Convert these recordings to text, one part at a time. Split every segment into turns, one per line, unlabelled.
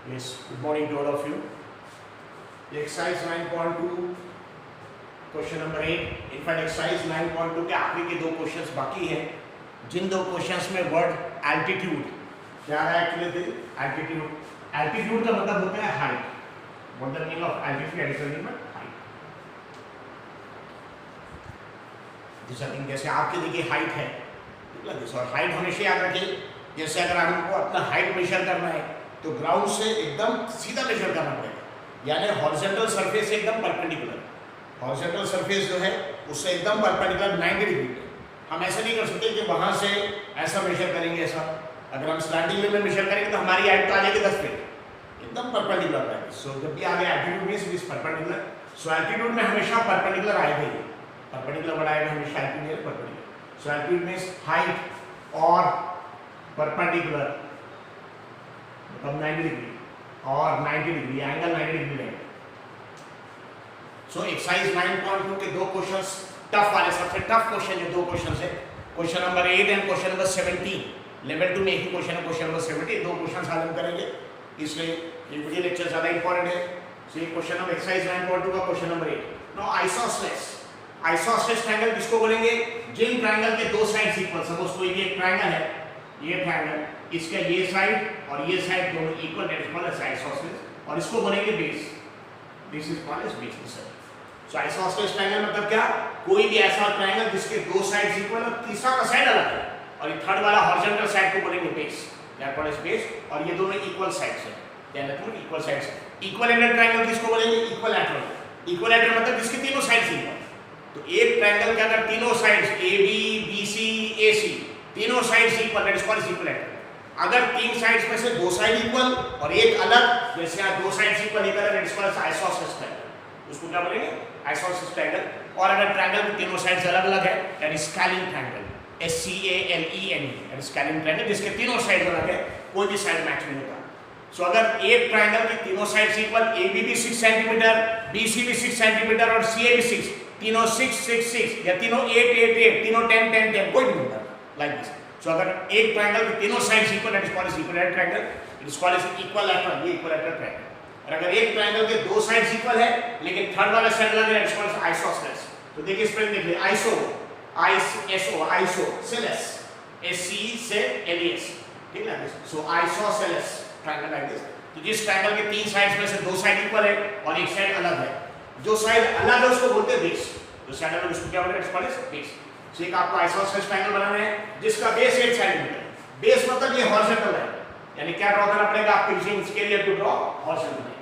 Yes, good morning to all of you. Exercise 9.2 question number 8 in fact exercise 9.2 के आखिरी के दो क्वेश्चंस बाकी हैं, जिन दो क्वेश्चंस में वर्ड एल्टीट्यूड क्या है एक्चुअली एल्टीट्यूड एल्टीट्यूड का मतलब होता है height. What the meaning of altitude additional में हाइट. जैसे थिंग जैसे आपके देखिए हाइट है और हाइट हमेशा याद रखिए. जैसे अगर हमको अपना हाइट मेजर करना है तो ग्राउंड से एकदम सीधा मेजर करना पड़ेगा, यानी हॉरिजॉन्टल सरफेस से एकदम परपेंडिकुलर. हॉरिजॉन्टल सरफेस जो है उससे एकदम परपेंडिकुलर 90 डिग्री पे. हम ऐसा नहीं कर सकते कि वहां से ऐसा मेजर करेंगे ऐसा. अगर हम स्लैंटिंग में मेजर करेंगे तो हमारी हाइट तो आ जाएगी 10 फीट, एकदम परपेंडिकुलर रहेगी. सो जब भी आगे altitude means it is perpendicular. So altitude में हमेशा परपेंडिकुलर आएगा ही, परपेंडिकुलर बढ़ाएगा हमेशा एल्टीट्यूड परपेंडिकुलर. सो एल्टीट्यूड मींस हाइट और परपेंडिकुलर मतलब 90 डिग्री और 90 डिग्री एंगल 90 डिग्री रहेगा. सो एक्सरसाइज 9.2 के दो क्वेश्चंस टफ वाले, सबसे टफ क्वेश्चन जो दो क्वेश्चंस है, question number 8 and question number 17. Level 2 में एक ही क्वेश्चन है, क्वेश्चन नंबर 17. दो क्वेश्चंस हल करेंगे, इसलिए ये वीडियो लेक्चर ज्यादा इंपॉर्टेंट है. सो ये क्वेश्चन नंबर एक्सरसाइज 9.2 का question number 8. Now isosceles. Isosceles triangle किसको बोलेंगे? जिन ट्रायंगल के दो साइड्स इक्वल. सपोज कोई भी एक ट्रायंगल है, ये ट्रायंगल, इसका ये साइड और ये साइड दोनों equal, that is called as isosceles. और इसको बोलेंगे base. This is called as base. So isosceles triangle मतलब क्या? कोई भी ऐसा ट्रायंगल जिसके दो साइड्स इक्वल और तीसरा का साइड अलग है, और ये थर्ड वाला हॉरिजॉन्टल साइड को बोलेंगे base, that called as base. और ये दोनों इक्वल साइड्स हैं, ध्यान रखना इक्वल साइड्स हैं. इक्विलैटरल ट्रायंगल किसको बोलेंगे? इक्विलैटरल. इक्विलैटरल मतलब जिसके तीनों साइड्स इक्वल. तो एक ट्रायंगल के अगर तीनों sides A B B C A C तीनों sides equal, that is called equilateral. अगर तीन साइड्स में से दो साइड इक्वल और एक अलग, जैसे यहाँ दो साइड्स इक्वल एक अलग, that is called isosceles triangle. उसको क्या बोलेंगे? Isosceles triangle. और अगर ट्रायंगल के तीनों साइड्स अलग अलग है, that is scalene triangle. SCALEN, that is scalene triangle, जिसके तीनों साइड्स अलग है, कोई भी साइड मैच नहीं होता. सो अगर एक ट्रायंगल के तीनों साइड्स इक्वल, AB भी 6 सेंटीमीटर, BC भी 6 सेंटीमीटर और CA भी 6, तीनों 6 6 6 या तीनों 8 8 8, तीनों 10 10 10, कोई नहीं होता लाइक दिस. सो अगर एक ट्रायंगल के तीनों sides equal, that is called as equilateral triangle. It is called as equilateral. ये इक्विलैटरल ट्रायंगल. और अगर एक ट्रायंगल के दो साइड्स इक्वल है लेकिन थर्ड वाला साइड अलग है, that is called as isosceles. तो देखिए स्पेलिंग देख लीजिए. आइसोसेलेस, SC से LES, ठीक है. सो आइसोसेलेस ट्रायंगल लाइक दिस. तो जिस ट्रायंगल के तीन साइड्स में से दो साइड इक्वल है और एक साइड अलग है, जो साइड अलग है उसको बोलते हैं बेस. जो साइड अलग है उसको क्या बोलते हैं? It's called as base. So एक आपको आइसोसेलेस ट्रायंगल बनाना है जिसका बेस 8 सेंटीमीटर. बेस मतलब ये हॉरिजॉन्टल है, यानी क्या ड्रॉ करना पड़ेगा आपको? Using scale to draw horizontal line.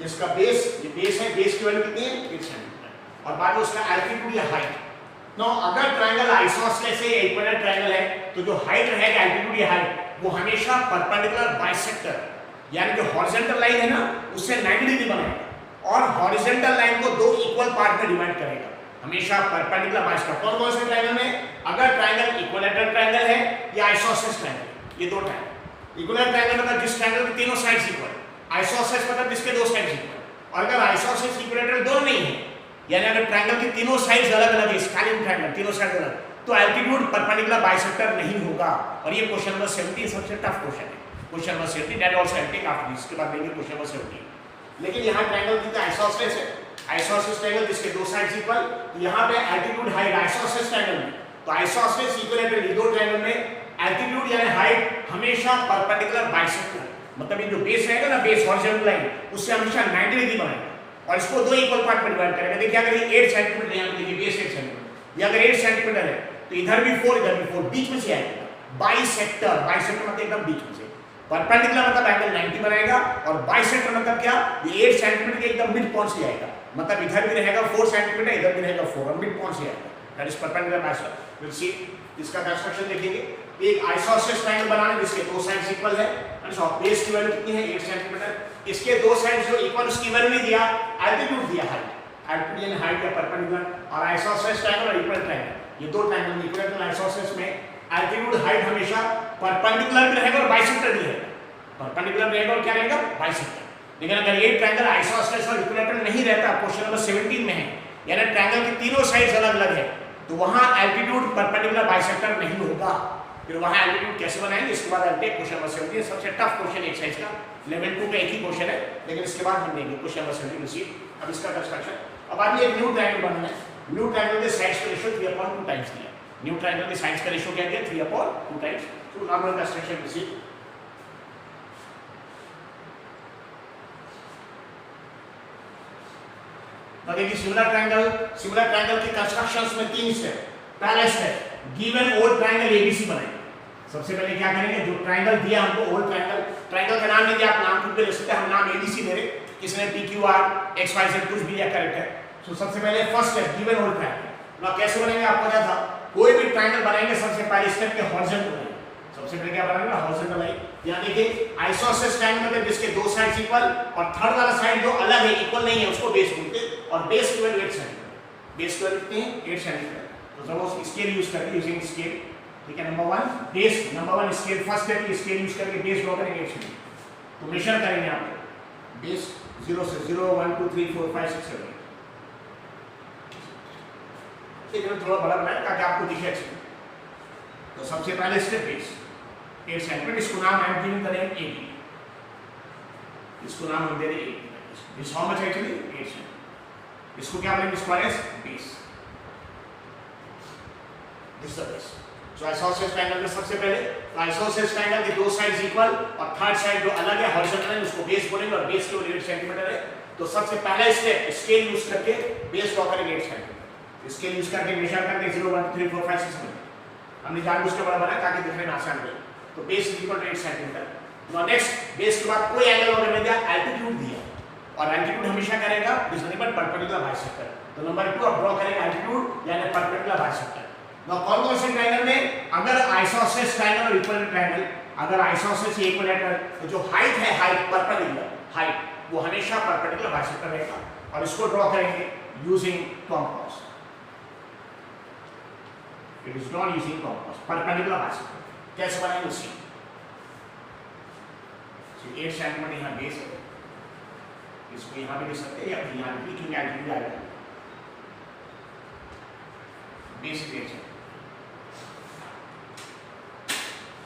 जिसका बेस, ये बेस है, बेस की वैल्यू कितनी है? 8 सेंटीमीटर. और बाद में उसका एल्टीट्यूड या हाइट. नो अगर ट्रायंगल आइसोसेलेस है, इक्विलैटरल ट्रायंगल है, तो जो हाइट रहेगा, एल्टीट्यूड या हाइट, वो हमेशा परपेंडिकुलर बाइसेक्टर, यानी जो हॉरिजॉन्टल लाइन है ना उससे 90 डिग्री बनाएगा और हॉरिजॉन्टल लाइन को दो इक्वल पार्ट में डिवाइड करेगा. हमेशा परपेंडिकुलर बाइसेक्टर. कौन कौन से ट्रायंगल में? अगर ट्रायंगल इक्विलैटरल ट्रायंगल है या आइसोसेलेस ट्रायंगल, ये दो ट्रायंगल. इक्विलैटरल ट्रायंगल मतलब जिस ट्रायंगल के तीनों साइड्स इक्वल. आइसोसेलेस मतलब जिसके दो साइड्स इक्वल. और अगर आइसोसेलेस इक्विलैटरल दोनों नहीं है, यानी अगर ट्रायंगल के तीनों साइड्स अलग अलग है, स्केलिन ट्रायंगल, तीनों साइड अलग, तो एल्टीट्यूड परपेंडिकुलर बाइसेक्टर नहीं होगा. और ये क्वेश्चन नंबर 17 सबसे टफ क्वेश्चन है. Question number 17 that also I take after this. इसके बाद लेंगे क्वेश्चन नंबर 17. लेकिन यहाँ ट्रायंगल कितना आइसोसेलेस है, आइसोसेलेस ट्रायंगल जिसके दो साइड्स इक्वल. तो यहाँ पे एल्टीट्यूड हाइट आइसोसेलेस ट्रायंगल में, तो आइसोसेलेस इक्विलैटरल दो ट्रायंगल में एल्टीट्यूड यानी हाइट हमेशा परपेंडिकुलर बाइसेक्टर, मतलब ये जो बेस रहेगा ना, बेस हॉरिजॉन्टल लाइन, उससे हमेशा 90 डिग्री बनाएगा और इसको दो इक्वल पार्ट में डिवाइड करेगा. देखिए अगर ये 8 सेंटीमीटर, यहाँ पे देखिए बेस 8 सेंटीमीटर, ये अगर 8 सेंटीमीटर है तो इधर भी 4 इधर भी 4, बीच में से आएगा बाइसेक्टर. बाइसेक्टर मतलब एकदम बीच में से. परपेंडिकुलर मतलब एंगल 90 बनाएगा और बाइसेक्टर मतलब क्या? ये 8 सेंटीमीटर के एकदम मिड पॉइंट से आएगा, मतलब इधर भी रहेगा 4 सेंटीमीटर, इधर भी रहेगा 4 और मिड पॉइंट से आएगा. That is perpendicular bisector. Will see इसका कंस्ट्रक्शन देखेंगे. एक आइसोसेलेस ट्रायंगल बनाने जिसके दो साइड्स इक्वल है, बेस की वैल्यू कितनी है? 8 सेंटीमीटर. इसके दो साइड्स जो इक्वल, उसकी वैल्यू नहीं दिया, एल्टीट्यूड दिया हाइट. एल्टीट्यूड यानी हाइट या परपेंडिकुलर. और आइसोसेलेस ट्रायंगल और इक्विलैटरल ट्रायंगल, ये दो ट्रायंगल इक्विलैटरल आइसोसेलेस में एल्टीट्यूड हाइट हमेशा परपेंडिकुलर भी रहेगा और बाइसेक्टर भी रहेगा. परपेंडिकुलर रहेगा और क्या रहेगा? बाइसेक्टर. लेकिन अगर ये ट्रायंगल आइसोसेलेस और इक्विलैटरल नहीं रहता, क्वेश्चन नंबर 17 में है, यानी ट्रायंगल के तीनों साइड्स अलग अलग है, तो वहां एल्टीट्यूड परपेंडिकुलर बाइसेक्टर नहीं होगा. फिर वहाँ एल्टीट्यूड कैसे बनाएंगे, इसके बाद अल्टे क्वेश्चन नंबर 17 सबसे टफ क्वेश्चन एक्सरसाइज का, लेवल 2 का एक ही क्वेश्चन है, लेकिन इसके बाद हम देंगे क्वेश्चन नंबर 17 रिसीव। अब इसका कंस्ट्रक्शन, अब आगे एक न्यू ट्रायंगल बनाना है। न्यू ट्रायंगल के साइड्स का रेशियो 3/2 टाइम्स दिया। न्यू ट्रायंगल के साइड्स का रेशियो क्या दिया, 3/2 टाइम्स। तो नॉर्मल कंस्ट्रक्शन रिसीव। देखिए सिमिलर ट्रायंगल के कंस्ट्रक्शंस में 3 स्टेप। पहला step, given old triangle ABC बनाएंगे। सबसे पहले क्या करेंगे, जो ट्रायंगल दिया हमको ओल्ड ट्रायंगल का नाम नहीं दिया, आप नाम खुद भी ले सकते हैं, हम नाम एबीसी दे रहे, किसने PQR XYZ कुछ भी दिया, करेक्ट है। तो सबसे पहले first step, given old triangle. ना कैसे बनेंगे, आपको क्या था, कोई भी ट्रायंगल बनाएंगे सबसे पहले स्टेप के हॉरिजॉन्टल लाइन। सबसे पहले क्या बनाएंगे, हॉरिजॉन्टल लाइन। यहां देखिए आइसोसेलेस ट्रायंगल में जिसके दो साइड्स इक्वल और थर्ड वाला साइड जो अलग है, इक्वल नहीं है, उसको बेस बोलते हैं। और बेस की वैल्यू 8 सेंटीमीटर, बेस की वैल्यू कितनी है, 8 सेंटीमीटर। तो सपोज स्केल यूज करके, यूजिंग स्केल, ठीक है। Number 1 base, number 1 scale, first step scale use करके बेस ड्रॉ करेंगे 8 सेंटीमीटर। तो मेजर करेंगे आप बेस 0 से 0 1 2 3 4 5 6 7 ठीक है, थोड़ा बड़ा बनाया ताकि आपको दिखे अच्छे। तो सबसे पहले स्टेप बेस 8 सेंटीमीटर, इसको नाम हम गिवन करेंगे AB, इसको नाम हम दे रहे हैं AB। This how much actually 8 centimetre. इसको क्या बोलेंगे, इसको base, this the base. So isosceles triangle में सबसे पहले तो आइसोसेलेस ट्रायंगल के दो साइड्स इक्वल और थर्ड साइड जो अलग है हॉरिजॉन्टल है, उसको बेस बोलेंगे, और बेस की वैल्यू 8 सेंटीमीटर है। तो सबसे पहला स्टेप स्केल यूज करके बेस ड्रॉ करेंगे 8 सेंटीमीटर। स्केल यूज करके मेजर करके 0 1 2 3 4 5 6 7 हमने जानबूझ के बड़ा बनाया ताकि दिखने में आसान रहे। तो base is equal to 8 centimetre. Now next, base के बाद कोई एंगल वगैरह नहीं दिया, एल्टीट्यूड दिया, और एल्टीट्यूड हमेशा करेगा is nothing but perpendicular bisector. तो नंबर 2 आप ड्रॉ करेंगे एल्टीट्यूड यानी परपेंडिकुलर बाइसेक्टर। नाउ कौन से ट्रायंगल में, अगर आइसोसेलेस ट्रायंगल और इक्विलेटरल ट्रायंगल, अगर आइसोसेलेस इक्विलेटरल, तो जो हाइट है, हाइट परपेंडिकुलर हाइट, वो हमेशा परपेंडिकुलर बाइसेक्टर रहेगा। और इसको ड्रॉ करेंगे using compass. It is not using compass, perpendicular bisector. कैसे बनाएंगे उसी, 8 सेंटीमीटर यहाँ बेस है, इसको यहाँ भी दे सकते हैं या फिर यहाँ भी, क्योंकि एल्टीट्यूड आएगा, बेस 8 है।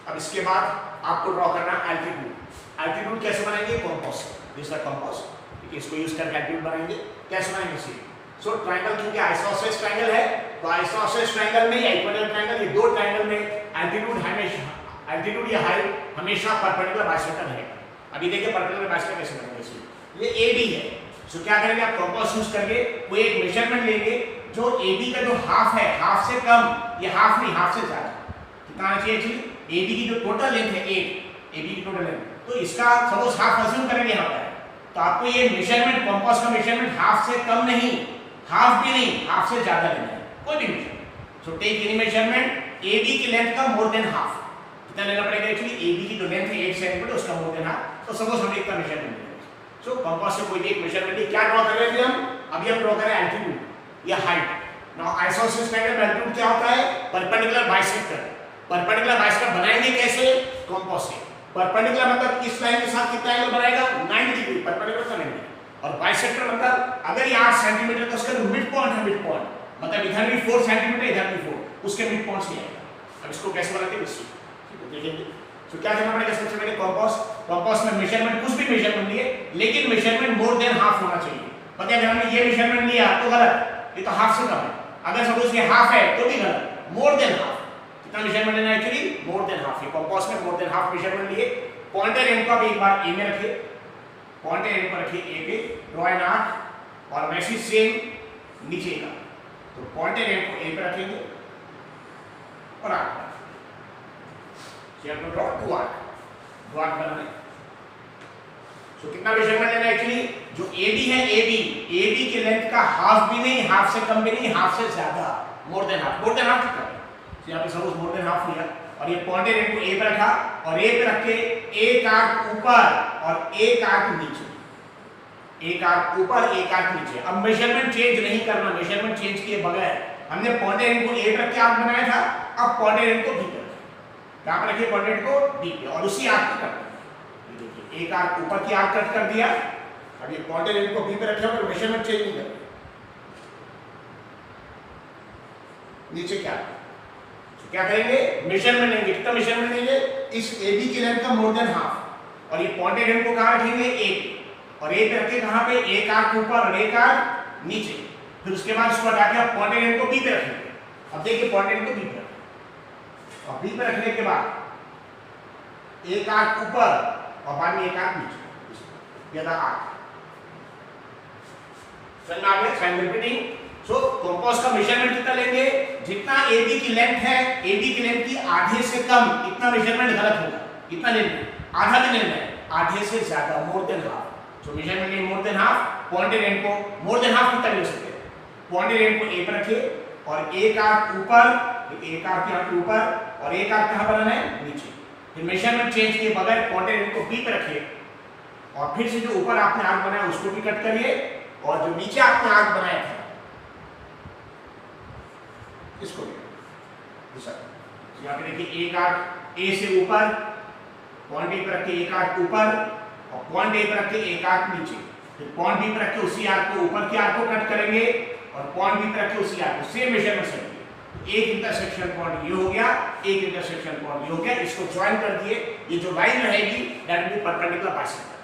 अब इसके बाद आपको ड्रॉ करना है एल्टीट्यूड। एल्टीट्यूड कैसे बनाएंगे, कंपास, दिस द कंपास, ठीक है। इसको यूज करके एल्टीट्यूड बनाएंगे। कैसे बनाएंगे इसे, सो ट्रायंगल क्योंकि आइसोसेलेस ट्रायंगल है, तो आइसोसेलेस ट्रायंगल में या इक्विलेटरल ट्रायंगल, ये दो ट्रायंगल में एल्टीट्यूड हमेशा, एल्टीट्यूड या हाइट हमेशा परपेंडिकुलर बाइसेक्टर रहेगा। अभी देखिए परपेंडिकुलर बाइसेक्टर कैसे बनेगा, इसलिए ये AB है। सो क्या करेंगे आप, कंपास यूज करके कोई एक मेजरमेंट लेंगे, जो AB का जो हाफ है, हाफ से कम, ये हाफ नहीं, हाफ से ज्यादा कितना आना चाहिए एक्चुअली, AB की जो टोटल लेंथ है 8, AB की टोटल लेंथ, तो इसका सपोज हाफ अज्यूम करेंगे यहाँ पर, तो आपको ये मेजरमेंट, कंपास का मेजरमेंट हाफ से कम नहीं, हाफ भी नहीं, हाफ से ज्यादा लेना है, कोई भी measurement. So take any measurement AB की लेंथ का मोर देन हाफ, कितना लेना पड़ेगा एक्चुअली, AB की जो लेंथ है 8 सेंटीमीटर, उसका मोर देन हाफ। तो सपोज हम इतना मेजरमेंट लेंगे, सो कंपास से कोई एक मेजरमेंट है, क्या ड्रॉ कर रहे हैं हम, अभी हम ड्रॉ कर रहे हैं एल्टीट्यूड या हाइट। नाउ आइसोसेलेस ट्रायंगल में एल्टीट्यूड क्या होता है, परपेंडिकुलर बाइसेक्टर। परपेंडिकुलर बाइसेक्टर बनाएंगे कैसे, कंपास से। परपेंडिकुलर मतलब इस लाइन के साथ कितना एंगल बनाएगा, 90 डिग्री, परपेंडिकुलर का 90। और बाइसेक्टर मतलब अगर ये 8 सेंटीमीटर, तो उसका मिड पॉइंट है, मिड पॉइंट मतलब इधर भी 4 सेंटीमीटर, इधर भी 4, उसके मिड पॉइंट से आएगा। अब इसको कैसे बनाते हैं, ठीक है देखेंगे। तो क्या करना पड़ेगा, सबसे पहले कंपास में मेजरमेंट, कुछ भी मेजरमेंट लिए, लेकिन मेजरमेंट मोर देन हाफ होना चाहिए। पता है अगर हमने ये मेजरमेंट लिया तो गलत, ये तो हाफ से कम है। अगर सपोज ये हाफ है तो भी गलत, मोर देन हाफ। कितना मेजरमेंट लेना है एक्चुअली, मोर देन हाफ। ये कंपास में मोर देन हाफ मेजरमेंट लिए। पॉइंटर एंड को एक बार ए में रखिए, पॉइंटर एंड पर रखिए ए पे, ड्रॉ एन आर्क, और वैसे सेम नीचे का, तो पॉइंटर एंड को ए पे रखेंगे और आर्क ड्रॉ, दो आर्क बनाने। सो कितना मेजरमेंट लेना है एक्चुअली, जो AB है, AB की लेंथ का हाफ भी नहीं, हाफ से कम भी नहीं, हाफ से ज्यादा, मोर देन हाफ। मोर देन हाफ कितना है, तो यहाँ पे सपोज मोर देन हाफ लिया, और ये पॉइंटेड एंड को A पे रखा, और A पे रख के एक आर्क ऊपर और एक आर्क नीचे, एक आर्क ऊपर एक आर्क नीचे। अब मेजरमेंट चेंज नहीं करना, मेजरमेंट चेंज किए बगैर हमने पॉइंटेड एंड को A पे रख के आर्क बनाया था, अब पॉइंटेड एंड को B पे रखें, कहाँ पे रखिए, पॉइंटेड को B पे, और उसी आर्क को कट, एक आर्क ऊपर की आर्क कट कर दिया, अब ये पॉइंटेड एंड को B पे रखे और मेजरमेंट चेंज नहीं करना। नीचे क्या, क्या करेंगे, मेजरमेंट लेंगे। कितना मेजरमेंट लेंगे, इस AB की लेंथ का मोर देन हाफ, और ये पॉइंटेड एंड को कहां रखेंगे, A पे, और A पे रखे कहां पे, एक आर्क ऊपर और एक आर्क नीचे। फिर उसके बाद इसको हटा के आप पॉइंटेड एंड को B पे रखेंगे। अब देखिए पॉइंटेड एंड को B पे रखें, और B पे रखने के बाद एक आर्क ऊपर और बाद में एक आर्क नीचे, ये था आर्क। समझ में आ गया, I am repeating. So compass का मेजरमेंट कितना लेंगे, जितना AB की लेंथ है, AB की लेंथ की आधे से कम, इतना मेजरमेंट गलत होगा, इतना लेना है, आधा नहीं लेना है, आधे से ज्यादा, more than half. So measurement लेंगे more than half, pointed end को मोर देन हाफ कितना ले सकते हैं, पॉइंटेड एंड को A पर रखिए, और एक आर्क ऊपर, एक आर्क यहाँ पे ऊपर, और एक आर्क कहां बनाना है, नीचे। फिर मेजरमेंट चेंज किए बगैर पॉइंटेड एंड को B पे रखिए, और फिर से जो ऊपर आपने आर्क बनाया उसको भी कट करिए, और जो नीचे आपने आर्क बनाया था इसको भी। यहाँ पे देखिए एक आर्क A से ऊपर, पॉइंट A पर रख के एक आर्क ऊपर, और पॉइंट A पर रख के एक आर्क नीचे। फिर पॉइंट B पर रख के उसी आर्क को, ऊपर के आर्क को कट करेंगे, और पॉइंट B पर रख के उसी आर्क को सेम मेजरमेंट से एक इंटरसेक्शन पॉइंट ये हो गया, एक इंटरसेक्शन पॉइंट ये हो गया, इसको ज्वाइन कर दिए। ये जो लाइन रहेगी that will be perpendicular bisector,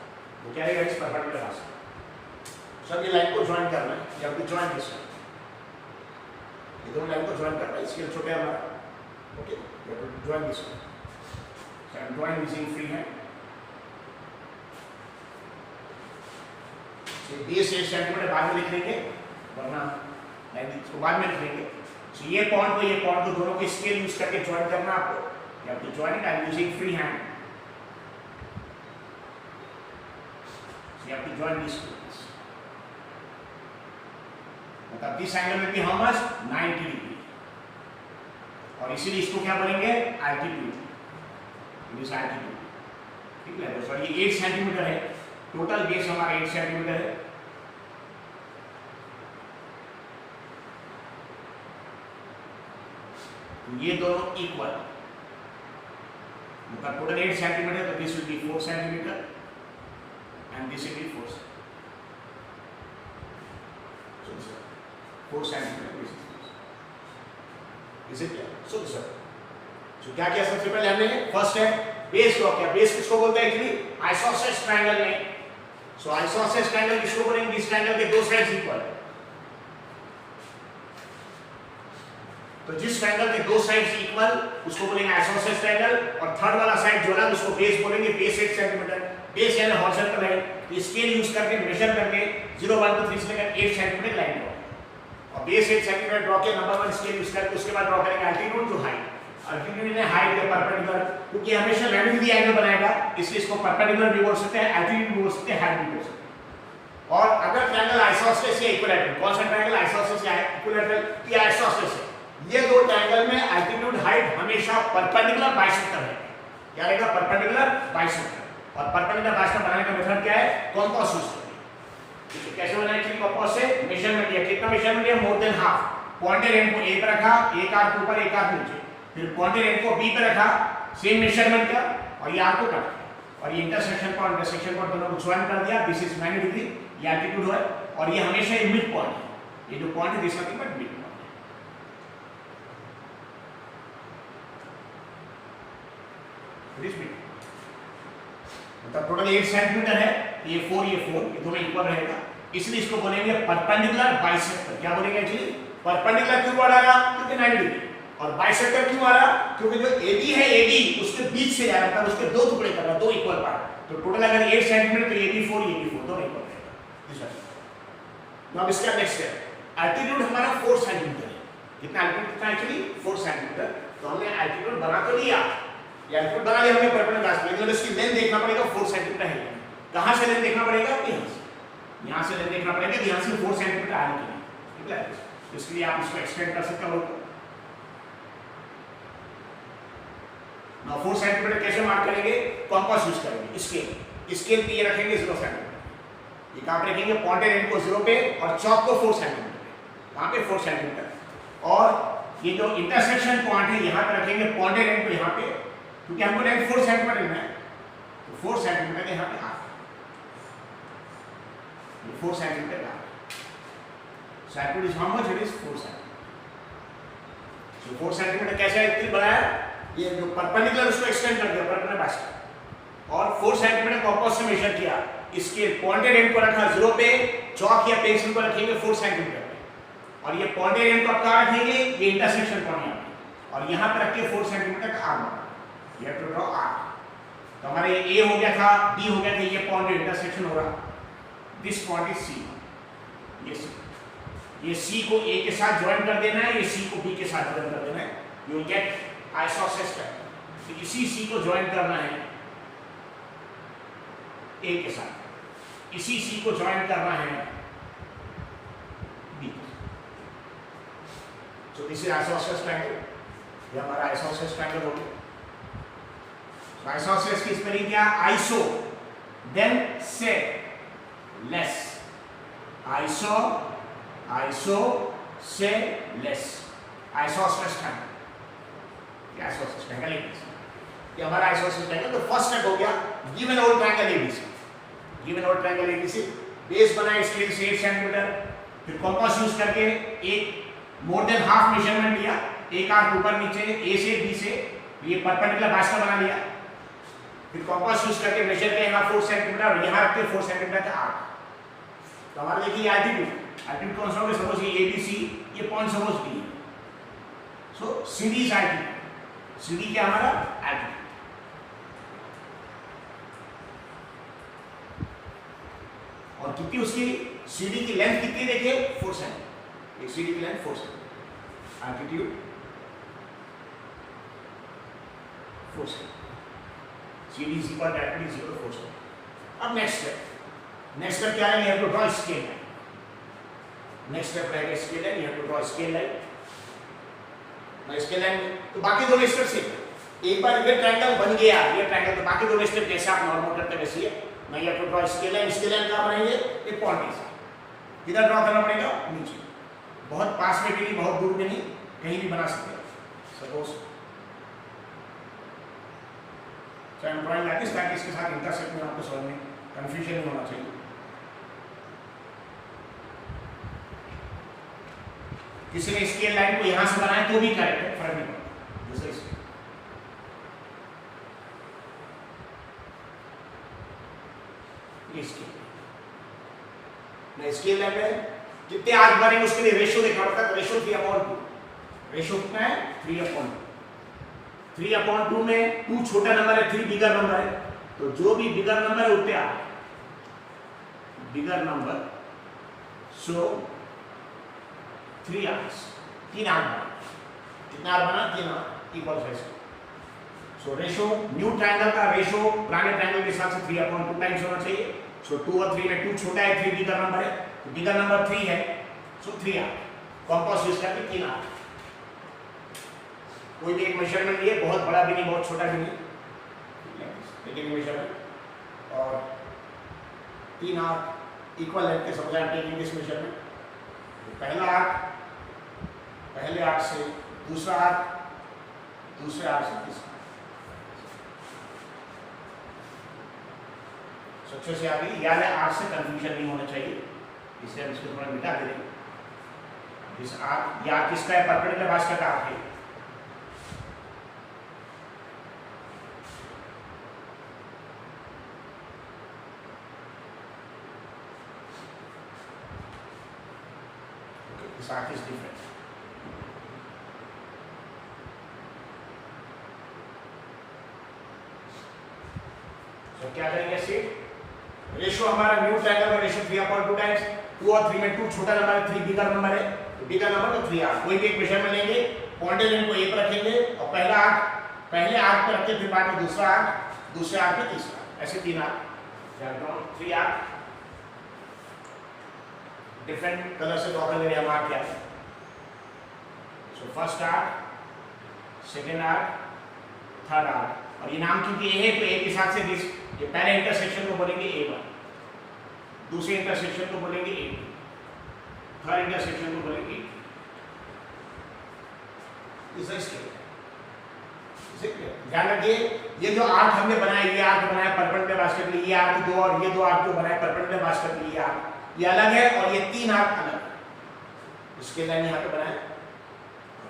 वो क्या रहेगा, इस परपेंडिकुलर बाइसेक्टर। सब ये लाइन को ज्वाइन करना है, ये आपको ज्वाइन दिस है, ये दोनों लाइन को ज्वाइन करना है, इसके छोटे हमारा, okay, you have to join this one. So I am drawing using free hand. ये 20 सेंटीमीटर बाद में लिख लेंगे, वरना लाइन इसको बाद में लिख लेंगे। सो ये पॉइंट को दोनों को स्केल यूज करके ज्वाइन करना आपको, you have to join it, I am using free hand. So you have to join this, मतलब this angle will be how much, 90 degree, और इसीलिए इसको क्या बोलेंगे, एल्टीट्यूड, दिस एल्टीट्यूड, ठीक है। तो सॉरी ये 8 सेंटीमीटर है, टोटल बेस हमारा 8 सेंटीमीटर है। ये दोनों इक्वल, मतलब टोटल 8 सेंटीमीटर, तो this will be 4 centimetre and this will be 4 centimetre. Is it clear? So क्या किया सबसे पहले हमने, फर्स्ट है बेस ड्रॉ किया। बेस किसको बोलते हैं एक्चुअली, आइसोसेलेस ट्रायंगल में। सो आइसोसेलेस ट्रायंगल किसको बोलेंगे, जिस ट्रायंगल के दो साइड्स इक्वल है। तो जिस ट्रायंगल के दो साइड्स इक्वल उसको बोलेंगे आइसोसेलेस ट्रायंगल, और थर्ड वाला साइड जो है उसको बेस बोलेंगे, बेस 8 सेंटीमीटर। बेस यानी हॉरिजॉन्टल लाइन, स्केल यूज करके मेजर करके 0 1 2 3 से लेकर 8 सेंटीमीटर लाइन ड्रॉ, और बेस 8 सेंटीमीटर ड्रॉ किया, नंबर 1 स्केल यूज करके उसके बाद ड्रॉ करेंगे एल्टीट्यूड टू हाइट। एल्टीट्यूड ने हाइट के परपेंडिकुलर, क्योंकि हमेशा 90 डिग्री एंगल बनाएगा, इसलिए इसको परपेंडिकुलर भी बोल सकते हैं, एल्टीट्यूड भी बोल सकते हैं, हाइट भी बोल सकते हैं। और अगर ट्रायंगल आइसोसेलेस या इक्विलैटरल, कौन सा ट्रायंगल, आइसोसेलेस या इक्विलैटरल या आइसोसेलेस है, ये दो ट्रायंगल में एल्टीट्यूड हाइट हमेशा परपेंडिकुलर बाइसेक्टर है। क्या रहेगा, परपेंडिकुलर बाइसेक्टर। और परपेंडिकुलर बाइसेक्टर बनाने का मेथड क्या है, कंपास यूज करेंगे। कैसे बनाए, कि कंपास से मेजरमेंट लिया, कितना मेजरमेंट लिया, मोर देन हाफ। पॉइंटेड एंड को A पे रखा, एक आर्क ऊपर एक आर्क नीचे, फिर पॉइंटेड एंड को B पे रखा, सेम मेजरमेंट का, और ये आर्क को कट किया, और ये इंटरसेक्शन पॉइंट दोनों को ज्वाइन कर दिया। दिस इज 90 डिग्री, ये एल्टीट्यूड है, और ये हमेशा ये मिड पॉइंट है, ये जो पॉइंट है this nothing but mid point. मतलब टोटल 8 सेंटीमीटर है, ये 4 ये दोनों इक्वल रहेगा, इसलिए इसको बोलेंगे परपेंडिकुलर बाइसेक्टर। क्या बोलेंगे एक्चुअली, परपेंडिकुलर क्यों आ रहा, क्योंकि 90 डिग्री, और बाइसेक्टर क्यों आ रहा, क्योंकि जो AB है, AB उसके बीच से जा रहा है, उसके दो टुकड़े कर रहा है, दो इक्वल पार्ट। तो टोटल अगर 8 सेंटीमीटर तो AB 4 दोनों इक्वल रहेगा। अब इसका नेक्स्ट है, एल्टीट्यूड हमारा 4 सेंटीमीटर है। कितना एल्टीट्यूड, कितना एक्चुअली 4 सेंटीमीटर। तो हमने एल्टीट्यूड बना तो लिया, या एल्टीट्यूड बना लिया हमने परपेंडिकुलर, लेकिन इसकी लेंथ देखना पड़ेगा 4 सेंटीमीटर है। कहां से लेंथ देखना पड़ेगा, यहां से लेंथ देखना पड़ेगा, यहां से 4 सेंटीमीटर आने के लिए, ठीक है। इसके लिए आप इसको एक्सटेंड कर सकते हो। ना 4 सेंटीमीटर कैसे मार्क करेंगे, कंपास यूज करेंगे, स्केल पे ये रखेंगे 0 सेंटीमीटर, ये कहां पे रखेंगे, पॉइंटेड एंड को 0 पे और चॉक को 4 सेंटीमीटर पे, कहां पे 4 सेंटीमीटर। और ये जो इंटरसेक्शन पॉइंट है यहां पे रखेंगे पॉइंटेड एंड को यहां पे, क्योंकि हमको लेंथ 4 सेंटीमीटर लेना है, तो 4 सेंटीमीटर यहां पे हाफ, ये 4 सेंटीमीटर का altitude is how much, it is 4 centimetre. तो 4 सेंटीमीटर कैसे त्रिक बनाया, ये जो परपेंडिकुलर उसको एक्सटेंड कर दिया परपेंडिकुलर बास्केट और 4 सेंटीमीटर कॉम्पास से मेजर किया, इसके पॉइंटेड एंड को रखा 0 पे, चॉक या पेंसिल को रखेंगे 4 सेंटीमीटर पे और ये पॉइंटेड एंड को आप कहाँ रखेंगे, ये इंटरसेक्शन पॉइंट यहाँ पे और यहाँ पे रख के 4 सेंटीमीटर का आर्म बना, you have to draw arm. तो हमारे ए हो गया था, बी हो गया था, ये पॉइंट इंटरसेक्शन हो रहा, दिस पॉइंट इज सी, ये सी को ए के साथ ज्वाइन कर देना है, ये सी को बी के साथ ज्वाइन कर देना है, you will get isosceles triangle. तो इसी सी को ज्वाइन करना है ए के साथ, इसी सी को ज्वाइन करना है B. So this is isosceles triangle, ये हमारा आइसोसेलेस ट्रायंगल हो गया। आइसोसेलेस की स्पेलिंग क्या, आइसो देन से लेस, आइसो आइसो से लेस, आइसोसेलेस ट्रायंगल, ये आइसोसेलेस ट्रायंगल है, ये हमारा आइसोसेलेस ट्रायंगल। तो फर्स्ट स्टेप हो गया, give an all triangle ABC, give an all triangle ABC, base बनाए स्केल से 8 सेंटीमीटर, फिर कॉम्पास यूज करके एक मोर देन हाफ मेजरमेंट लिया, एक आर्क ऊपर नीचे ए से बी से, ये परपेंडिकुलर बास्केट बना लिया, फिर कॉम्पास यूज करके मेजर किया यहाँ 4 सेंटीमीटर और यहाँ रखते 4 सेंटीमीटर का आर्क। तो हमारा देखिए एल्टीट्यूड कौन सा होगा, सपोज ये ABC, ये पॉइंट सपोज B है, सो CD इज एल्टीट्यूड, CD क्या हमारा एल्टीट्यूड। और कितनी उसकी CD की लेंथ कितनी देखिए 4 सेंटीमीटर, एक CD की length 4 centimetre, altitude 4 centimetre, CD is equal to altitude is equal to 4 centimetre. अब नेक्स्ट स्टेप क्या है, you have to draw scale line, next step रहेगा scale line, you have to draw scale line। मैं scale line तो बाकी दोनों step से एक बार ये ट्रायंगल बन गया, ये ट्रायंगल, तो बाकी दोनों स्टेप जैसे आप नॉर्मल करते वैसे ही मैं you have to draw scale line, scale line कहाँ बनाएंगे, एक पॉइंट से किधर ड्रॉ करना पड़ेगा, नीचे, बहुत पास में भी नहीं बहुत दूर में नहीं, कहीं भी बना सकते हैं। Suppose So I'm drawing like this ताकि इसके साथ इंटरसेक्ट में आपको समझ में कंफ्यूजन नहीं होना चाहिए। किसी ने स्केल लाइन को यहां से बनाया तो भी करेक्ट है, फर्क नहीं पड़ता। दूसरे स्केल लाइन में कितने आर्क बनेंगे उसके लिए रेशियो देखना पड़ता है, रेशियो 3/2, रेशियो कितना है 3/2, 3/2 में 2 छोटा नंबर है, 3 बिगर नंबर है, तो जो भी बिगर नंबर है उतने आर्क, बिगर नंबर सो 3 आर्क्स, 3 आर्क बना, कितना आर्क बना 3 arc equal ratio. So ratio new triangle का रेशियो पुराने ट्रायंगल के हिसाब से 3/2 टाइम्स होना चाहिए। सो 2 और 3 में 2 छोटा है, 3 बिगर नंबर है, तो बिगर नंबर 3 है, सो 3 आर्क, कॉम्पास यूज करके 3 आर्क, कोई भी एक मेजरमेंट लिए, बहुत बड़ा भी नहीं बहुत छोटा भी नहीं, लेकिन मेजरमेंट और 3 आर्क इक्वल लेंथ के, suppose I am taking this measurement, पहला आर्क पहले आर्क से दूसरा आर्क, दूसरे आर्क से तीसरा, अच्छे से आ गई, याद है आर्क से कंफ्यूजन नहीं होना चाहिए, इससे हम इसको थोड़ा मिटा देंगे। इस आर्क, या किसका है, परपेंडिकुलर बास्केट का आर्क है, this arc is different। तो क्या करेंगे सी रेशियो हमारा न्यू ट्रायंगल का रेशियो 3/2 टाइम्स, 2 और 3 में 2 छोटा नंबर है, 3 बिगर नंबर है, तो बिगर नंबर तो 3 आर्क, कोई भी एक मेजरमेंट लेंगे, पॉइंटेड एंड को ए पर रखेंगे और पहला आर्क पहले आर्क पर रखते, फिर बाद में दूसरा आर्क, दूसरे आर्क पे तीसरा, ऐसे 3 आर्क, 3 आर्क डिफरेंट कलर से ड्रॉ कर ले रहे हैं हम आर्क क्या है। So first arc, second arc, third arc, और ये नाम क्योंकि ए है तो ए के साथ से दिस, ये पहले इंटरसेक्शन को बोलेंगे A1, दूसरे इंटरसेक्शन को बोलेंगे A2, थर्ड इंटरसेक्शन को बोलेंगे ध्यान रखिए, ये जो आर्क हमने बनाया, ये आर्क बनाया परपेंडिकुलर बास्केट के लिए, ये आर्क 2 और ये 2 आर्क जो बनाए परपेंडिकुलर बास्केट के लिए, आर्क ये अलग है और ये 3 आर्क अलग है। इसके लाइन यहाँ पे बनाए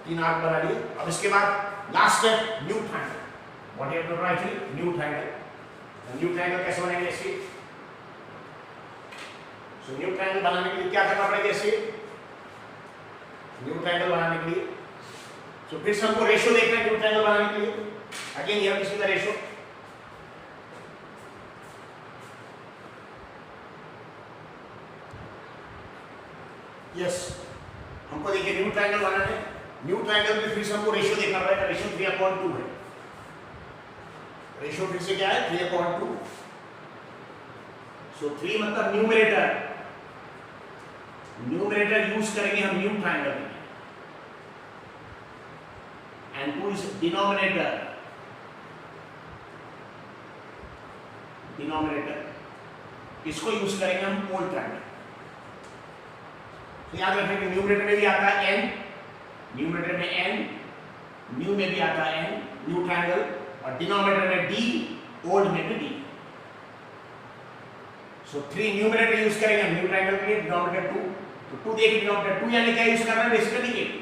तीन आर्क बना लिए। अब इसके बाद last step new triangle, what you have to write here, new triangle. New triangle कैसे बनेंगे इसकी? सो न्यू ट्रायंगल बनाने के लिए क्या करना पड़ेगा इससे? न्यू ट्रायंगल बनाने के लिए सो फिर से हमको रेशियो देखना है न्यू ट्रायंगल बनाने के लिए। Again here this is the ratio. Yes, हमको देखिए न्यू ट्रायंगल बनाना है। न्यू ट्रायंगल में फिर से हमको रेशियो देखना पड़ेगा। रेशियो 3/2 है। रेशियो फिर से क्या है? 3/2। सो 3 मतलब न्यूमरेटर, न्यूमरेटर यूज करेंगे हम न्यू ट्रायंगल में, एंड 2 इज डिनोमिनेटर। डिनोमिनेटर इसको यूज करेंगे हम ओल्ड ट्रायंगल। तो याद रखना कि न्यूमरेटर में भी आता है n, न्यूमरेटर में n, न्यू में भी आता है n, न्यू ट्रायंगल, और डिनोमिनेटर में d, ओल्ड में भी d। सो 3 न्यूमरेटर यूज करेंगे न्यू ट्रायंगल के लिए, डिनोमिनेटर 2। तो 2 देखिए डिनोमिनेटर 2 यानी क्या यूज करना है? बेसिकली a2,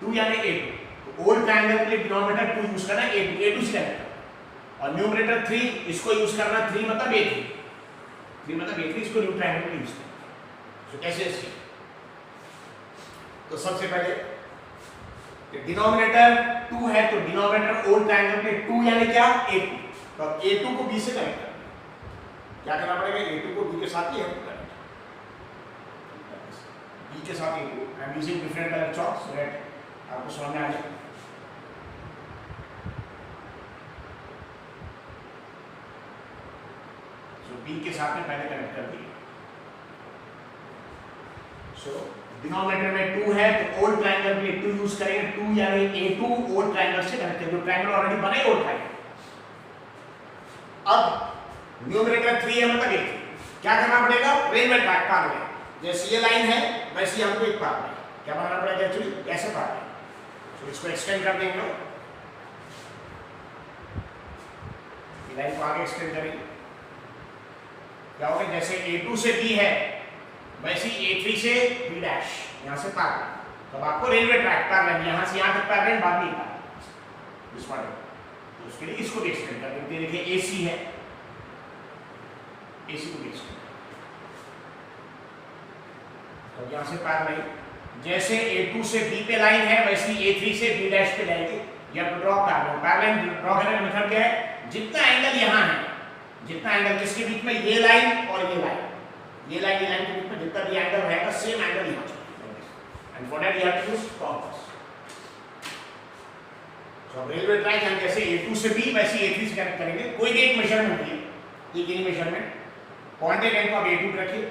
2 यानी a2। तो ओल्ड ट्रायंगल के लिए डिनोमिनेटर 2 यूज करना है, a2 से लेकर, और न्यूमरेटर 3 इसको यूज करना, 3 मतलब a3, 3 मतलब a3, इसको न्यू ट्रायंगल में यूज करना। सो कैसे इसके? तो सबसे पहले डिनोमिनेटर 2 है तो डिनोमिनेटर ओल्ड ट्रायंगल में 2 यानी क्या? a2। तो अब a2 को b से कनेक्ट करना है। क्या करना पड़ेगा? a2 को b के साथ ही कनेक्ट, b के साथ a2। I am using different colour chalk so that आपको समझ में आ जाए। सो b के साथ में पहले कनेक्ट कर दिया। सो डिनोमिनेटर में 2 है तो ओल्ड ट्रायंगल के लिए 2 यूज करेंगे, 2 यानी a2 ओल्ड ट्रायंगल से कनेक्ट करेंगे, जो ट्रायंगल ऑलरेडी बने ओल्ड ट्रायंगल। अब न्यूमरेटर 3 है मतलब a3, क्या करना पड़ेगा? रेलवे ट्रैक पार में, जैसे ये लाइन है वैसे हमको एक पार में क्या बनाना पड़ेगा? एक्चुअली ऐसे पार में। तो इसको एक्सटेंड कर देंगे, ये लाइन को आगे एक्सटेंड करेंगे। क्या होगा? जैसे a2 से b है वैसे a3 से b डैश यहां से पार। तब आपको रेलवे ट्रैक पार लेंगे, यहां से यहां तक पार लेंगे, बाद में पार इस वाले। तो उसके लिए इसको भी एक्सटेंड कर देंगे। देखिए ac है, ac को भी एक्सटेंड तो यहां से पार नहीं। जैसे a2 से b पे लाइन है वैसे a3 से b डैश पे जाएंगे। या तो ड्रॉ पैरेलल, पैरेलल ड्रॉ करने का मेथड क्या है? जितना एंगल यहां है, जितना एंगल किसके बीच में? ये लाइन और ये लाइन, ये लाइन के बीच में जितना भी एंगल रहेगा सेम एंगल यहां चाहिए। And for that you have to use compass. So railway track हम जैसे a2 से b वैसे a3 से कनेक्ट करेंगे। कोई भी एक मेजरमेंट है, एक ही मेजरमेंट, पॉइंटेड एंड को आप a2 पे रखिए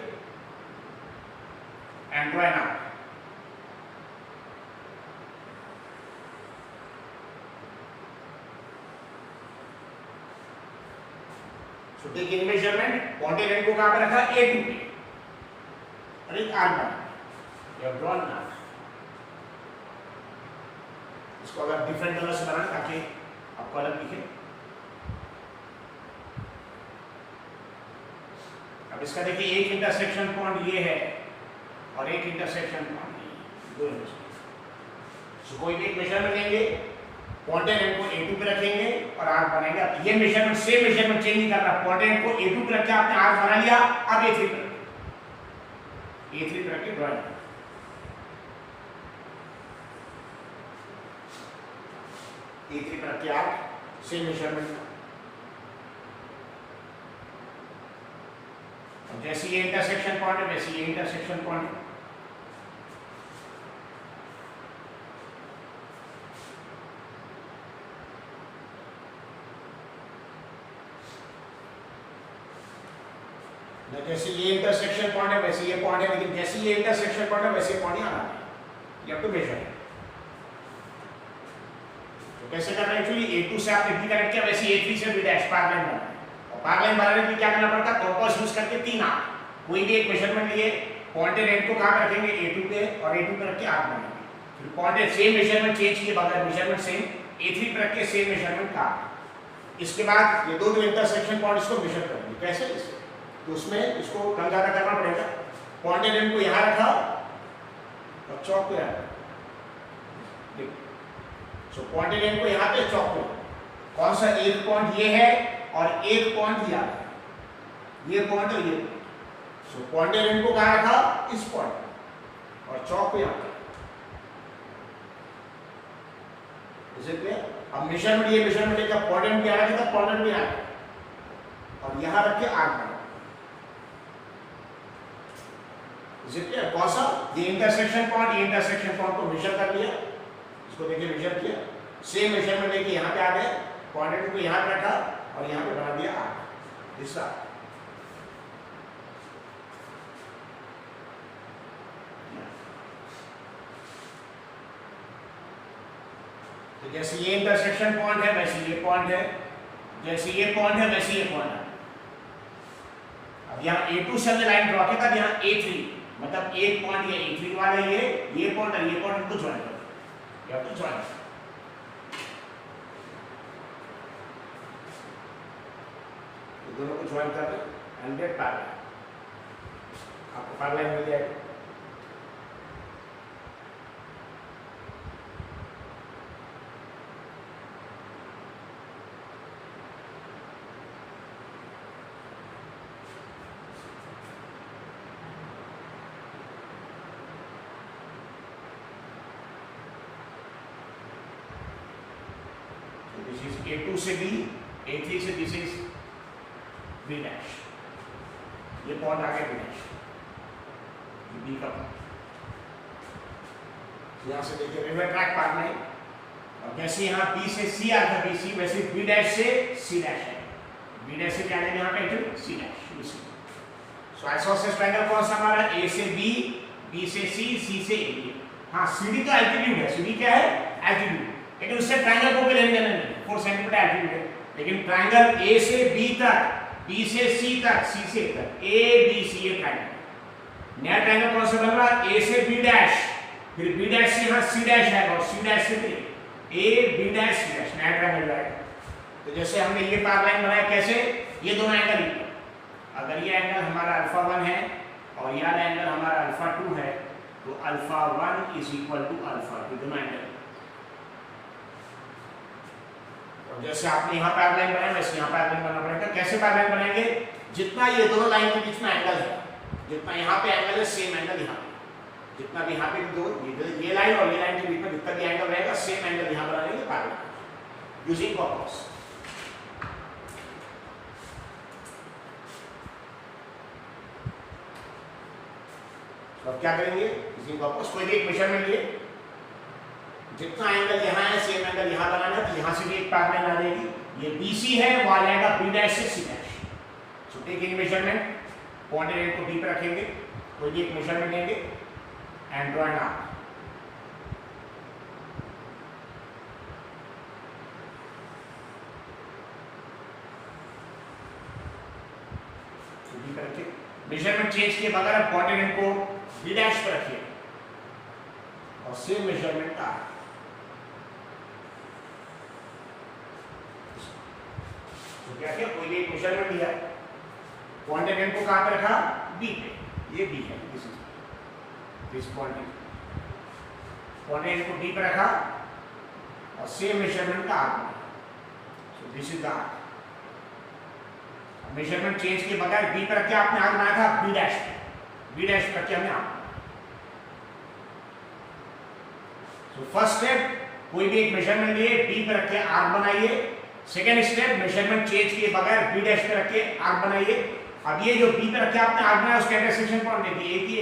and draw an arc. So take in measurement, pointed end को कहाँ पे रखा? A2 पे, और एक आर्क बना, you have drawn an arc। इसको अगर डिफरेंट कलर से बनाना ताकि आपको अलग दिखे। अब इसका देखिए एक इंटरसेक्शन पॉइंट ये है और एक इंटरसेक्शन पॉइंट ये, दो इंटरसेक्शन। सो कोई भी एक मेजरमेंट लेंगे, पॉइंटेड एंड को A2 पे रखेंगे और आर्क बनाएंगे। अब ये मेजरमेंट सेम मेजरमेंट चेंज नहीं कर रहा, पॉइंटेड एंड को A2 पे रख के आपने आर्क बना लिया। अब A3 पे रख के ड्राइंग, A3 पे रख के आर्क सेम मेजरमेंट। जैसे ये इंटरसेक्शन पॉइंट है वैसे ये इंटरसेक्शन पॉइंट है। जैसे ये इंटरसेक्शन पॉइंट है वैसे ये पॉइंट है, लेकिन जैसे ये इंटरसेक्शन पॉइंट है वैसे ये पॉइंट आना है। ये अब तो मेजर है। तो कैसे करना है? एक्चुअली A2 से आपने B कनेक्ट किया वैसे A3 से B डैश पार लाइन बनाना है। और पार लाइन बनाने के लिए क्या करना पड़ता है? कंपास यूज करके तीन आर्क, कोई भी एक मेजरमेंट लिए, पॉइंटेड एंड को कहां रखेंगे? A2 पे, और A2 पे रख के आर्क बनाएंगे। फिर पॉइंटेड सेम मेजरमेंट चेंज किए बगैर मेजरमेंट सेम, A3 पे रख के सेम मेजरमेंट का। इसके बाद ये दो इंटरसेक्शन पॉइंट इसको मेजर करेंगे। कैसे? इससे तो उसमें इसको कम ज्यादा करना पड़ेगा। पॉइंटेड एंड को यहां रखा और चौक पे रखा, सो पॉइंटेड एंड को यहाँ पे चौक पे, कौन सा एक पॉइंट ये है और एक पॉइंट यहाँ है, ये पॉइंट और ये पॉइंट। सो पॉइंटेड एंड को कहाँ रखा, इस पॉइंट और चौक पे यहाँ। इसे क्लियर? अब मेजरमेंट, ये मेजरमेंट का पॉइंट भी आ रहा है, पॉइंट भी आ रहा है और यहाँ रख के आर्क बना। इसे क्लियर? कौन सा, ये इंटरसेक्शन पॉइंट, ये इंटरसेक्शन पॉइंट को मेजर कर लिया, इसको देखिए मेजर किया, सेम मेजरमेंट लेके यहाँ पे आ गए, पॉइंट को यहाँ पे रखा और यहाँ पे बना दिया आर्क। दूसरा तो जैसे ये इंटरसेक्शन पॉइंट है वैसे ये पॉइंट है, जैसे ये पॉइंट है वैसे ये पॉइंट है। अब यहाँ A2 से हमने लाइन ड्रॉ किया था, यहाँ A3 मतलब एक पॉइंट ये A3 वाला ये पॉइंट और ये पॉइंट इनको ज्वाइन करो, या तो ज्वाइन दोनों को ज्वाइन कर दो एंड गेट पैरेलल, आपको पैरेलल मिल जाएगा। This is A2 से B, A3 से this is B dash, ये पॉइंट आ गया B dash, ये B का पॉइंट। यहाँ से देखिए रेलवे ट्रैक पार में, और जैसे यहाँ B से C आ था BC, वैसे B dash से C dash है, B dash से क्या लेंगे यहाँ पे C dash। सो आइसोसेलेस ट्रायंगल कौन सा हमारा, A से B, B से C, C से A। हाँ CD तो एल्टीट्यूड है, CD क्या है एल्टीट्यूड, लेकिन उससे ट्रायंगल को भी लेने देना नहीं, 4 सेंटीमीटर एल्टीट्यूड है, लेकिन ट्रायंगल A से B तक, B से C तक, C से A तक, A B C ये ट्रायंगल। नया ट्रायंगल कौन सा बन रहा है, A से B डैश, फिर B डैश से यहाँ C डैश है और C डैश से A B dash C dash, नया ट्रायंगल आएगा। तो जैसे हमने ये पैरेलल बनाया, कैसे, ये दोनों एंगल इक्वल, अगर ये एंगल हमारा अल्फा 1 है और ये वाला एंगल हमारा अल्फा 2 है, तो alpha 1 is equal to alpha 2, दोनों एंगल। जैसे आपने यहाँ पैरेलल बनाया वैसे यहाँ पैरेलल बनाना पड़ेगा। कैसे पैरेलल बनाएंगे, जितना ये दोनों लाइन के बीच में एंगल है, जितना यहाँ पे एंगल है सेम एंगल यहाँ पे, जितना भी यहाँ पे दो ये लाइन और ये लाइन के बीच में जितना भी एंगल रहेगा सेम एंगल यहाँ बना लेंगे पैरेलल यूजिंग कॉम्पास। अब क्या करेंगे, यूजिंग कॉम्पास कोई भी एक मेजरमेंट लिए, जितना एंगल यहाँ है सेम एंगल यहाँ बनाना है, तो यहाँ से भी एक पैरेलल आ जाएगी, ये BC है वहाँ जाएगा B डैश से C dash. So take in measurement, pointed end को B पे रखेंगे, कोई भी एक मेजरमेंट लेंगे and draw an arc. B पे रखिए, मेजरमेंट चेंज किए बगैर पॉइंटेड एंड को B डैश पे रखिए और सेम मेजरमेंट आर्क। क्या किया, कोई भी एक मेजरमेंट लिया, पॉइंटेड एंड को कहां पे रखा, B पे, ये B है, दिस पॉइंट पॉइंटेड एंड को B पे रखा और सेम मेजरमेंट का आर्क बनाया। सो this is the arc. Measurement change के बगैर B पे रख के आपने आर्क बनाया था, B डैश पे, B डैश पे रख के हमने आर्क। सो फर्स्ट स्टेप, कोई भी एक मेजरमेंट लिए B पे रख के आर्क बनाइए। सेकेंड स्टेप, मेजरमेंट चेंज किए बगैर B डैश पे रख के आर्क बनाइए। अब ये जो B पे रख के आपने आर्क बनाया उसका इंटरसेक्शन पॉइंट देखिए, एक ही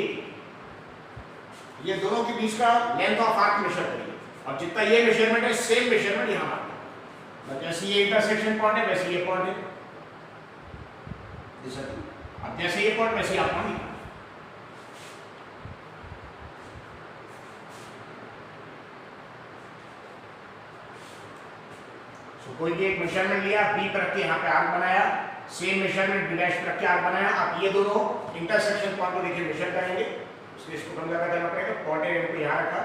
ये दोनों के बीच का लेंथ ऑफ आर्क मेजर करिए, और जितना ये मेजरमेंट है सेम मेजरमेंट यहाँ पर, जैसे ये इंटरसेक्शन पॉइंट है वैसे ये पॉइंट है, अब जैसे ये पॉइंट वैसे आप पॉइंट। कोई भी एक मेजरमेंट लिया, B पर रख के यहाँ पे आर्क बनाया, सेम मेजरमेंट B डैश पर रख के आर्क बनाया। अब ये दोनों इंटरसेक्शन पॉइंट को देखिए मेजर करेंगे, इसलिए इसको कम ज्यादा करना पड़ेगा। पॉइंटेड एंड को यहाँ रखा,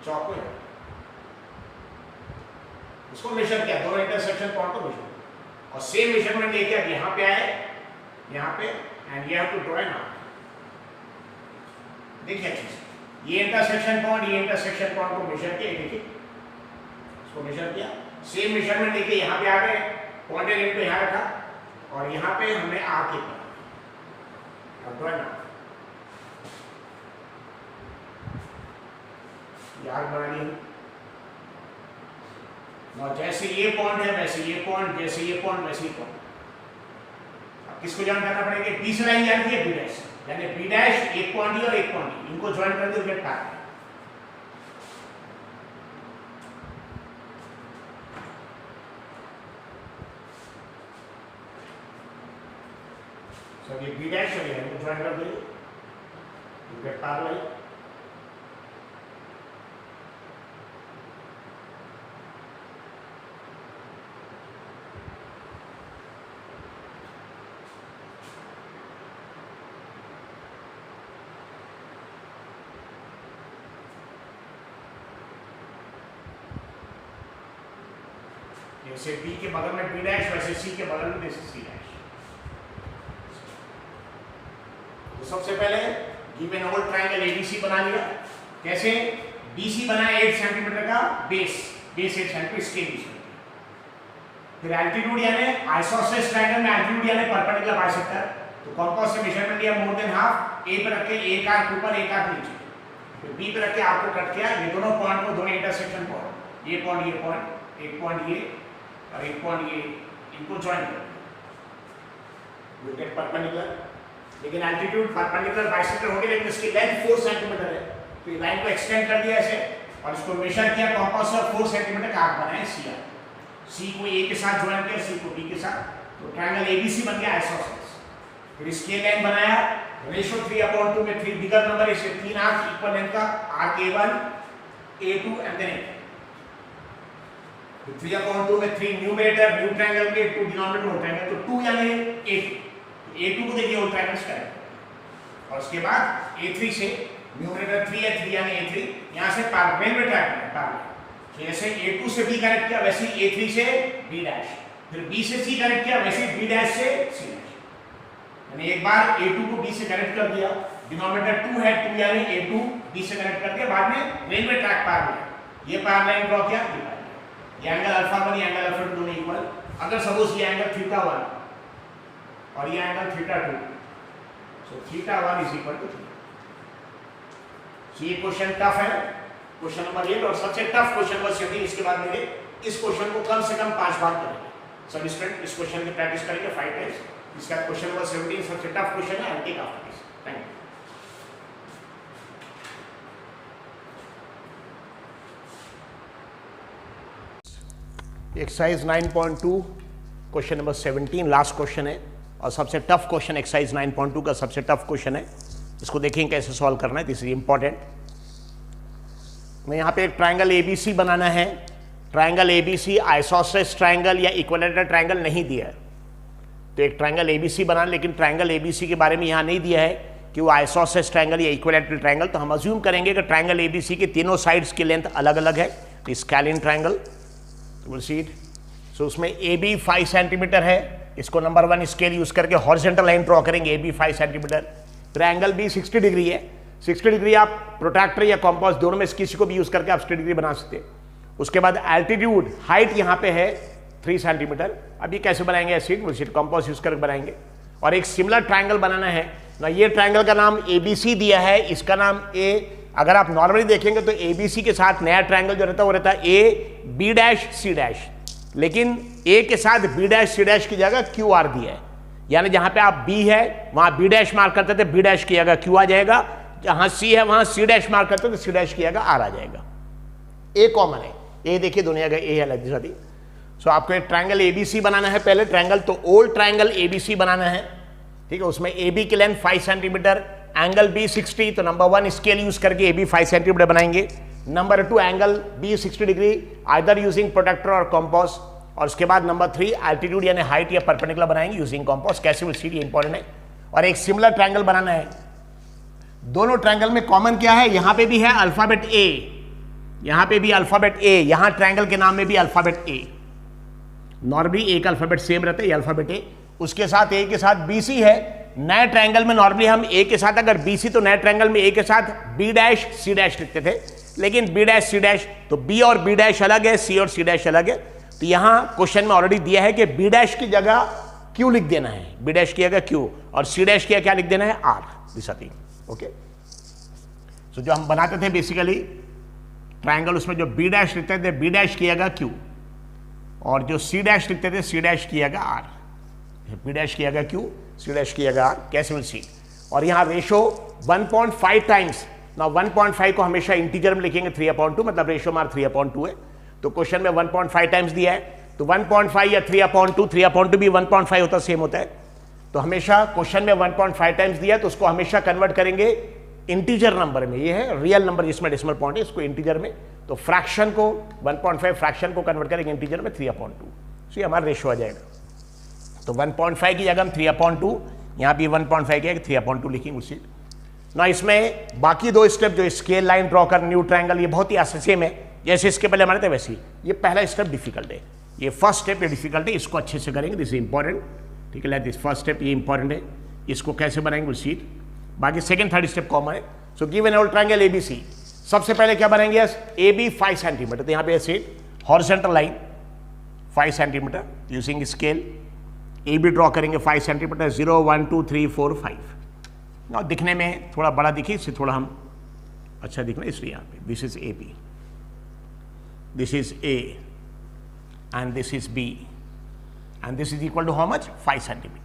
चौक को इसको मेजर किया, दोनों इंटरसेक्शन पॉइंट को मेजर, और सेम मेजरमेंट लेके अब यहाँ पे आए, यहाँ पे, and you have to draw an arc. देखिए अच्छे से, ये इंटरसेक्शन पॉइंट को मेजर किया, देखिए इसको मेजर किया, सेम मेजरमेंट लेके यहाँ पे आ गए, पॉइंटेड एंड पे यहाँ रखा और यहाँ पे हमने आर्क एक बनाया। अब ड्रॉ ना आर्क बना लिया। और जैसे ये पॉइंट है वैसे ये पॉइंट, जैसे ये पॉइंट वैसे ये पॉइंट। अब किसको ज्वाइन करना पड़ेगा? बी से लाइन जाती है बी डैश, यानी बी डैश एक पॉइंट ही और एक पॉइंट ही, इनको ज्वाइन कर दो, गेट पैरेलल। So ये बी डैश है, इनको ज्वाइन कर दो, गेट पैरेलल। जैसे बी के बगल में बी डैश वैसे सी के बगल में जैसे सी डैश। तो सबसे पहले गिवन ओल्ड ट्रायंगल एबीसी बना लिया। कैसे? बीसी बना 8 सेंटीमीटर का बेस 8 सेंटीमीटर इसके बीच में। फिर एल्टीट्यूड यानी आइसोसेलेस ट्रायंगल में एल्टीट्यूड यानी परपेंडिकुलर बाइसेक्टर, तो कंपास से मेजरमेंट लिया मोर देन हाफ, ए पे रख के एक आर्क ऊपर एक आर्क नीचे, फिर बी पे रख के आर्क को कट किया। ये दोनों पॉइंट को, दोनों इंटरसेक्शन पॉइंट, ये पॉइंट एक पॉइंट ये और एक पॉइंट ये, इनको ज्वाइन कर दिया, गेट परपेंडिकुलर। लेकिन एल्टीट्यूड परपेंडिकुलर बाइसेक्टर हो गया, लेकिन इसकी लेंथ 4 सेंटीमीटर है, तो ये लाइन को एक्सटेंड कर दिया ऐसे और इसको मेजर किया, कंपास से 4 सेंटीमीटर का आर्क बनाया सी। सी को ए के साथ ज्वाइन किया, सी को बी के साथ, तो ट्रायंगल एबीसी बन गया आइसोसेलेस। फिर इसके लाइन बनाया, रेशियो 3/2 में 3 बिगर नंबर, इसे 3 आर्क इक्वल लेंथ का, arc A1 A2 and then 3/2 में 3 न्यूमरेटर न्यू ट्रायंगल के, 2 डिनोमिनेटर होल ट्रायंगल, तो 2 यानी A2 को देखिए होल ट्रायंगल्स का है। और उसके बाद A3 से न्यूमरेटर 3 है, 3 यानी A3, यहां से पैरेलल में ट्रैक है पैरेलल। तो जैसे A2 से B कनेक्ट किया वैसे A3 से B डैश, फिर B से C कनेक्ट किया वैसे B डैश से C डैश। यानी एक बार A2 को B से कनेक्ट कर दिया, डिनोमिनेटर 2 है, 2 यानी A2 B से कनेक्ट कर दिया, बाद में रेलवे ट्रैक पैरेलल, ये पैरेलल ड्रॉ किया, ये एंगल अल्फा 1 ये एंगल अल्फा 2 दोनों इक्वल। अगर सपोज ये एंगल θ1 और ये angle θ2, so θ1 is equal to θ। ये क्वेश्चन टफ है, क्वेश्चन नंबर 8, और सबसे टफ क्वेश्चन नंबर 17। इसके बाद मेरे इस क्वेश्चन को कम से कम 5 बार करेंगे सब स्टूडेंट, इस क्वेश्चन की प्रैक्टिस करेंगे 5 टाइम्स। इसका क्वेश्चन नंबर 17 सबसे टफ क्वेश्चन है, I take after this. Thank you. Exercise 9.2 question number 17 last question है और सबसे टफ क्वेश्चन एक्सरसाइज 9.2 का सबसे टफ क्वेश्चन है। इसको देखें कैसे सॉल्व करना है, दिस इज इंपॉर्टेंट। मैं यहाँ पे एक ट्रायंगल एबीसी बनाना है। ट्रायंगल एबीसी आइसोसेलेस ट्रायंगल या इक्विलैटरल ट्रायंगल नहीं दिया है, तो एक ट्रायंगल एबीसी बनाना, लेकिन ट्रायंगल एबीसी के बारे में यहाँ नहीं दिया है कि वो आइसोसेलेस ट्रायंगल या इक्विलैटरल ट्रायंगल। तो हम अज्यूम करेंगे कि ट्रायंगल एबीसी के तीनों साइड्स की लेंथ अलग अलग है, स्केलिन ट्रायंगल। सो उसमें ए बी 5 सेंटीमीटर है, इसको नंबर 1 स्केल यूज करके हॉरिजॉन्टल लाइन ड्रॉ करेंगे, ए बी 5 सेंटीमीटर। फिर एंगल बी 60 डिग्री है, 60 डिग्री आप प्रोट्रैक्टर या कॉम्पास दोनों में किसी को भी यूज करके आप 60 डिग्री बना सकते हैं। उसके बाद एल्टीट्यूड हाइट यहाँ पे है 3 सेंटीमीटर। अब ये कैसे बनाएंगे? ऐसे कॉम्पास यूज करके बनाएंगे। और एक सिमिलर ट्रायंगल बनाना है ना, ये ट्रायंगल का नाम एबीसी दिया है, इसका नाम ए। अगर आप नॉर्मली देखेंगे तो एबीसी के साथ नया ट्रायंगल जो रहता है वो रहता है A B dash C dash, लेकिन ए के साथ बी डैश सी डैश की जगह क्यू आर दिया है। यानी जहां पे आप बी है वहां बी डैश मार्क करते थे, बी डैश की जगह क्यू आ जाएगा। जहां सी है वहां सी डैश मार्क करते थे, सी डैश की जगह आर आ जाएगा। ए कॉमन है, ए देखिए दोनों जगह ए है लग्जरी। सो आपको एक ट्रायंगल एबीसी बनाना है। पहले ट्रायंगल तो ओल्ड ट्रायंगल एबीसी बनाना है, ठीक है। उसमें ए बी की लेंथ 5 सेंटीमीटर, एंगल बी 60, तो नंबर 1 स्केल यूज करके ए बी 5 सेंटीमीटर बनाएंगे। Number 2 angle B 60 degree either using protractor और कॉम्पास। और उसके बाद नंबर 3 एल्टीट्यूड यानी हाइट या परपेंडिकुलर बनाएंगे यूजिंग कॉम्पास। कैसे विल सी, ये इंपॉर्टेंट है। और एक सिमिलर ट्रायंगल बनाना है। दोनों ट्रायंगल में कॉमन क्या है? यहां पे भी है अल्फाबेट ए, यहां पे भी अल्फाबेट ए, यहां ट्रायंगल के नाम में भी अल्फाबेट ए। नॉर्मली एक अल्फाबेट सेम रहता है, ये अल्फाबेट ए। उसके साथ ए के साथ बीसी है। नए ट्रायंगल में नॉर्मली हम ए के साथ, अगर बीसी तो नए ट्रायंगल में ए के साथ बी डैश सी डैश लिखते थे, लेकिन बी डैश सी डैश, तो बी और बी डैश अलग है, सी और सी डैश अलग है। तो यहां क्वेश्चन में ऑलरेडी दिया है कि बी डैश की जगह क्यू लिख देना है, बी डैश की जगह क्यू, और सी डैश की क्या लिख देना है, R, this R thing. Okay, so जो हम बनाते थे बेसिकली ट्रायंगल, उसमें जो बी डैश लिखते थे बी डैश की जगह क्यू, और जो सी डैश लिखते थे सी डैश की जगह आर, बी डैश की जगह क्यू, सी डैश की जगह आर, कैसे विल सी। और यहां रेशो 1.5 टाइम्स, ना 1.5 को हमेशा इंटीजर में लिखेंगे 3/2, मतलब रेशो मार 3/2 है। तो क्वेश्चन में 1.5 टाइम्स दिया है, तो 1.5 या 3/2, 3/2 भी 1.5 होता, सेम होता है। तो हमेशा क्वेश्चन में 1.5 टाइम्स दिया है, तो उसको हमेशा कन्वर्ट करेंगे इंटीजर नंबर में। ये है रियल नंबर जिसमें डेसिमल पॉइंट है, इसको इंटीजर में, तो फ्रैक्शन को 1.5 फ्रैक्शन को कन्वर्ट करेंगे इंटीजर में 3/2, सो ये हमारा रेशो आ जाएगा। तो 1.5 की जगह हम 3/2, यहाँ भी 1.5 की जगह 3/2 लिखेंगे उसी ना। इसमें बाकी दो स्टेप जो स्केल लाइन ड्रॉ कर, न्यू ट्रायंगल, ये बहुत ही सेम है जैसे इसके पहले हमारे थे वैसे ही। ये पहला स्टेप डिफिकल्ट है, ये फर्स्ट स्टेप ये डिफिकल्ट है, इसको अच्छे से करेंगे, दिस इज इंपॉर्टेंट, ठीक है। दिस फर्स्ट स्टेप ये इंपॉर्टेंट है, इसको कैसे बनाएंगे विल सी। बाकी सेकंड थर्ड स्टेप कॉमन है। So give an old triangle ABC, सबसे पहले क्या बनाएंगे, ए बी 5 सेंटीमीटर, तो यहाँ पे ऐसे horizontal line 5 centimetre using scale, A B draw करेंगे 5 सेंटीमीटर, 0 1 2 3 4 5। ना दिखने में थोड़ा बड़ा दिखे, इससे थोड़ा हम अच्छा दिखना, इसलिए यहाँ पे this is A B, this is A and this is B, and this is equal to how much, 5 centimetre.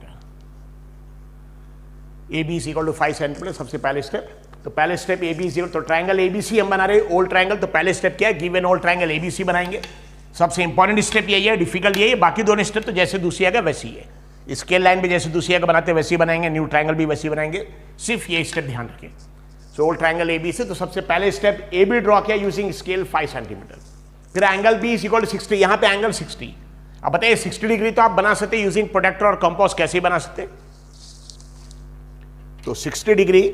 A B is equal to 5 centimetre, सबसे पहले स्टेप। तो पहले step A B is equal, तो triangle ABC हम बना रहे हैं, old triangle. तो पहले स्टेप क्या है, give an old triangle ABC बनाएंगे। सबसे इंपॉर्टेंट स्टेप यही है, डिफिकल्ट यही है। बाकी दोनों स्टेप तो जैसे दूसरी जगह वैसी है, स्केल लाइन भी जैसे दूसरी जगह बनाते वैसे बनाएंगे, न्यू ट्रायंगल भी वैसी बनाएंगे, सिर्फ ये स्टेप ध्यान रखें। So old triangle A B से, तो सबसे पहले स्टेप ए बी ड्रॉ किया यूजिंग स्केल 5 सेंटीमीटर। फिर angle B is equal to 60, यहाँ पे एंगल 60। अब बताइए 60 डिग्री तो आप बना सकते हैं यूजिंग प्रोटेक्टर और कंपास, कैसे बना सकते हैं। तो 60 डिग्री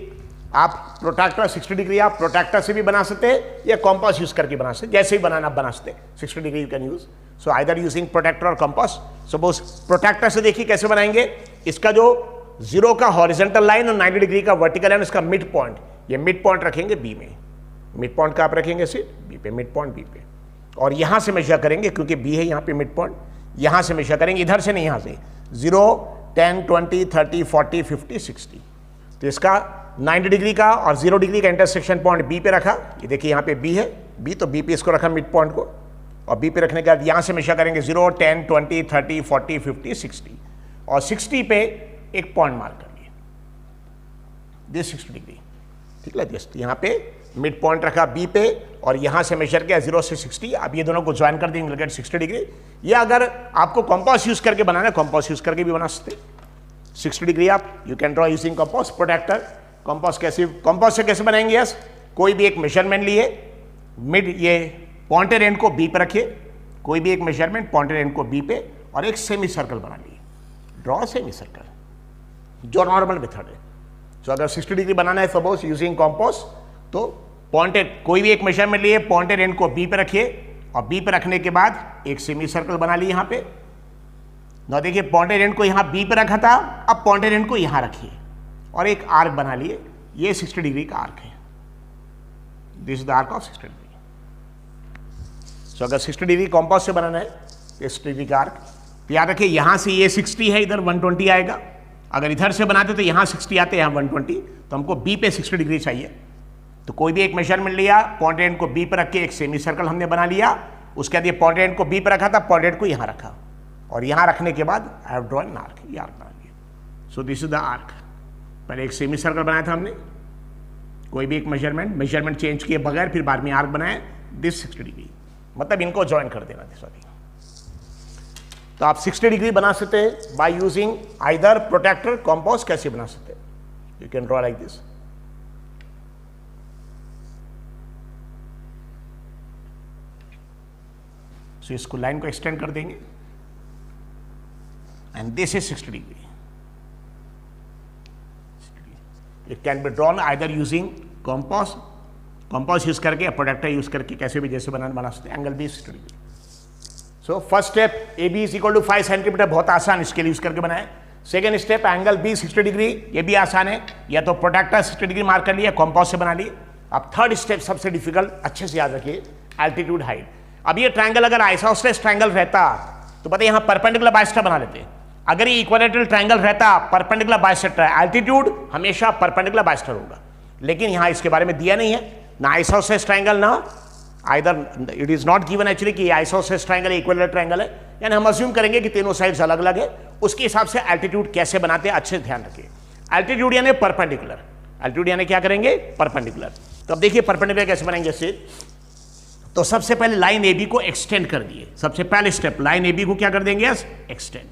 आप प्रोटेक्टर, 60 डिग्री आप प्रोटेक्टर से भी बना सकते हैं या कंपास यूज करके बना सकते हैं, जैसे ही बनाना आप बना सकते हैं। 60 degree you can use, so either using protractor और कंपास। सपोज प्रोटेक्टर से देखिए कैसे बनाएंगे, इसका जो 0 का हॉरिजॉन्टल लाइन और 90 डिग्री का वर्टिकल लाइन, इसका मिड पॉइंट, ये मिड पॉइंट रखेंगे बी में। मिड पॉइंट का आप रखेंगे सिर्फ बी पे, मिड पॉइंट बी पे, और यहां से मेजर करेंगे क्योंकि बी है यहाँ पे मिड पॉइंट, यहां से मेजर करेंगे, इधर से नहीं, यहां से 0 10 20 30 40 50 60। तो इसका 90 डिग्री का और 0 डिग्री का इंटरसेक्शन पॉइंट बी पे रखा, ये देखिए यहाँ पे बी है, बी, तो बी पे इसको रखा मिड पॉइंट को, और बी पे रखने के बाद यहाँ से मेजर करेंगे 0 10 20 30 40 50 60, और 60 पे एक पॉइंट मार्क कर लिए, दिस 60 डिग्री, ठीक है। दिस यहाँ पे मिड पॉइंट रखा बी पे, और यहाँ से मेजर किया 0 से 60। अब ये दोनों को ज्वाइन कर देंगे, गेट 60 डिग्री। या अगर आपको कंपास यूज करके बनाना है, कंपास यूज करके भी बना सकते 60 डिग्री आप, you can draw using compass, protractor. Compass कैसे, कंपास से कैसे बनाएंगे, यस, कोई भी एक मेजरमेंट लिए, मिड ये पॉइंटेड एंड को बी पे रखिए, कोई भी एक मेजरमेंट पॉइंटेड एंड को बी पे, और एक सेमी सर्कल बना लिए, ड्रॉ सेमी सर्कल, जो नॉर्मल मेथड है। तो अगर 60 डिग्री बनाना है सपोज यूजिंग कंपास, तो पॉइंटेड कोई भी एक मेजरमेंट लिए, पॉइंटेड एंड को बी पे रखिए, और बी पे रखने के बाद एक सेमी सर्कल बना लिए यहाँ पे। ना देखिए पॉइंटेड एंड को यहाँ बी पे रखा था, अब पॉइंटेड एंड को यहाँ रखिए, और एक आर्क बना लिए, ये 60 डिग्री का आर्क है, this is the arc of 60 degree. So अगर 60 डिग्री कंपास से बनाना है, 60 डिग्री का आर्क, तो याद रखिए यहाँ से ये 60 है, इधर 120 आएगा। अगर इधर से बनाते तो यहाँ 60 आते, यहाँ 120, तो हमको बी पे 60 डिग्री चाहिए। तो कोई भी एक मेजरमेंट लिया, पॉइंटेड एंड को बी पे रख के एक सेमी सर्कल हमने बना लिया, उसके बाद ये पॉइंटेड एंड को बी पे रखा था, पॉइंटेड एंड को यहाँ रखा, और यहाँ रखने के बाद आई हैव ड्रॉन आर्क, ये आर्क बना लिया। सो दिस इज द आर्क। पहले एक सेमी सर्कल बनाया था हमने, कोई भी एक मेजरमेंट चेंज किए बगैर, फिर बाद में आर्क बनाया, दिस 60 डिग्री, मतलब इनको ज्वाइन कर देना दिस वाली। तो आप 60 डिग्री बना सकते हैं by using either protractor, compass, कैसे बना सकते हैं, you can draw like this. So इसको लाइन को एक्सटेंड कर देंगे, and this is 60 degree. It can be drawn either using compass, compass use करके या प्रोटेक्टर यूज करके, कैसे भी जैसे बना सकते हैं। Angle B 60 degree. So first step A B is equal to 5 centimetre, बहुत आसान, इसके लिए यूज करके बनाए। Second step angle B 60 degree, ये भी आसान है, या तो प्रोटेक्टर 60 डिग्री मार्क कर लिया, कंपास से बना लिए। अब थर्ड स्टेप सबसे डिफिकल्ट, अच्छे से याद रखिए, एल्टीट्यूड हाइट। अब ये ट्रायंगल अगर आइसोसेलेस ट्रायंगल रहता तो पता है यहां परपेंडिकुलर बाइसेक्टर बना लेते। अगर ये इक्विलैटरल ट्रायंगल रहता, परपेंडिकुलर बाइसेक्टर, एल्टीट्यूड हमेशा परपेंडिकुलर बाइसेक्टर होगा, लेकिन यहां इसके बारे में दिया नहीं है, ना आइसोसेलेस ट्रायंगल, ना either it is not given actually कि आइसोसेलेस ट्रायंगल इक्विलैटरल ट्रायंगल है, यानी हम अज्यूम करेंगे कि तीनों साइड्स अलग अलग है। उसके हिसाब से एल्टीट्यूड कैसे बनाते हैं अच्छे से ध्यान रखिए। एल्टीट्यूड यानी परपेंडिकुलर, एल्टीट्यूड यानी क्या करेंगे, परपेंडिकुलर। तो अब देखिए परपेंडिकुलर कैसे बनाएंगे इससे। तो सबसे पहले लाइन AB को एक्सटेंड कर दिए, सबसे पहले स्टेप लाइन AB को क्या कर देंगे, एक्सटेंड,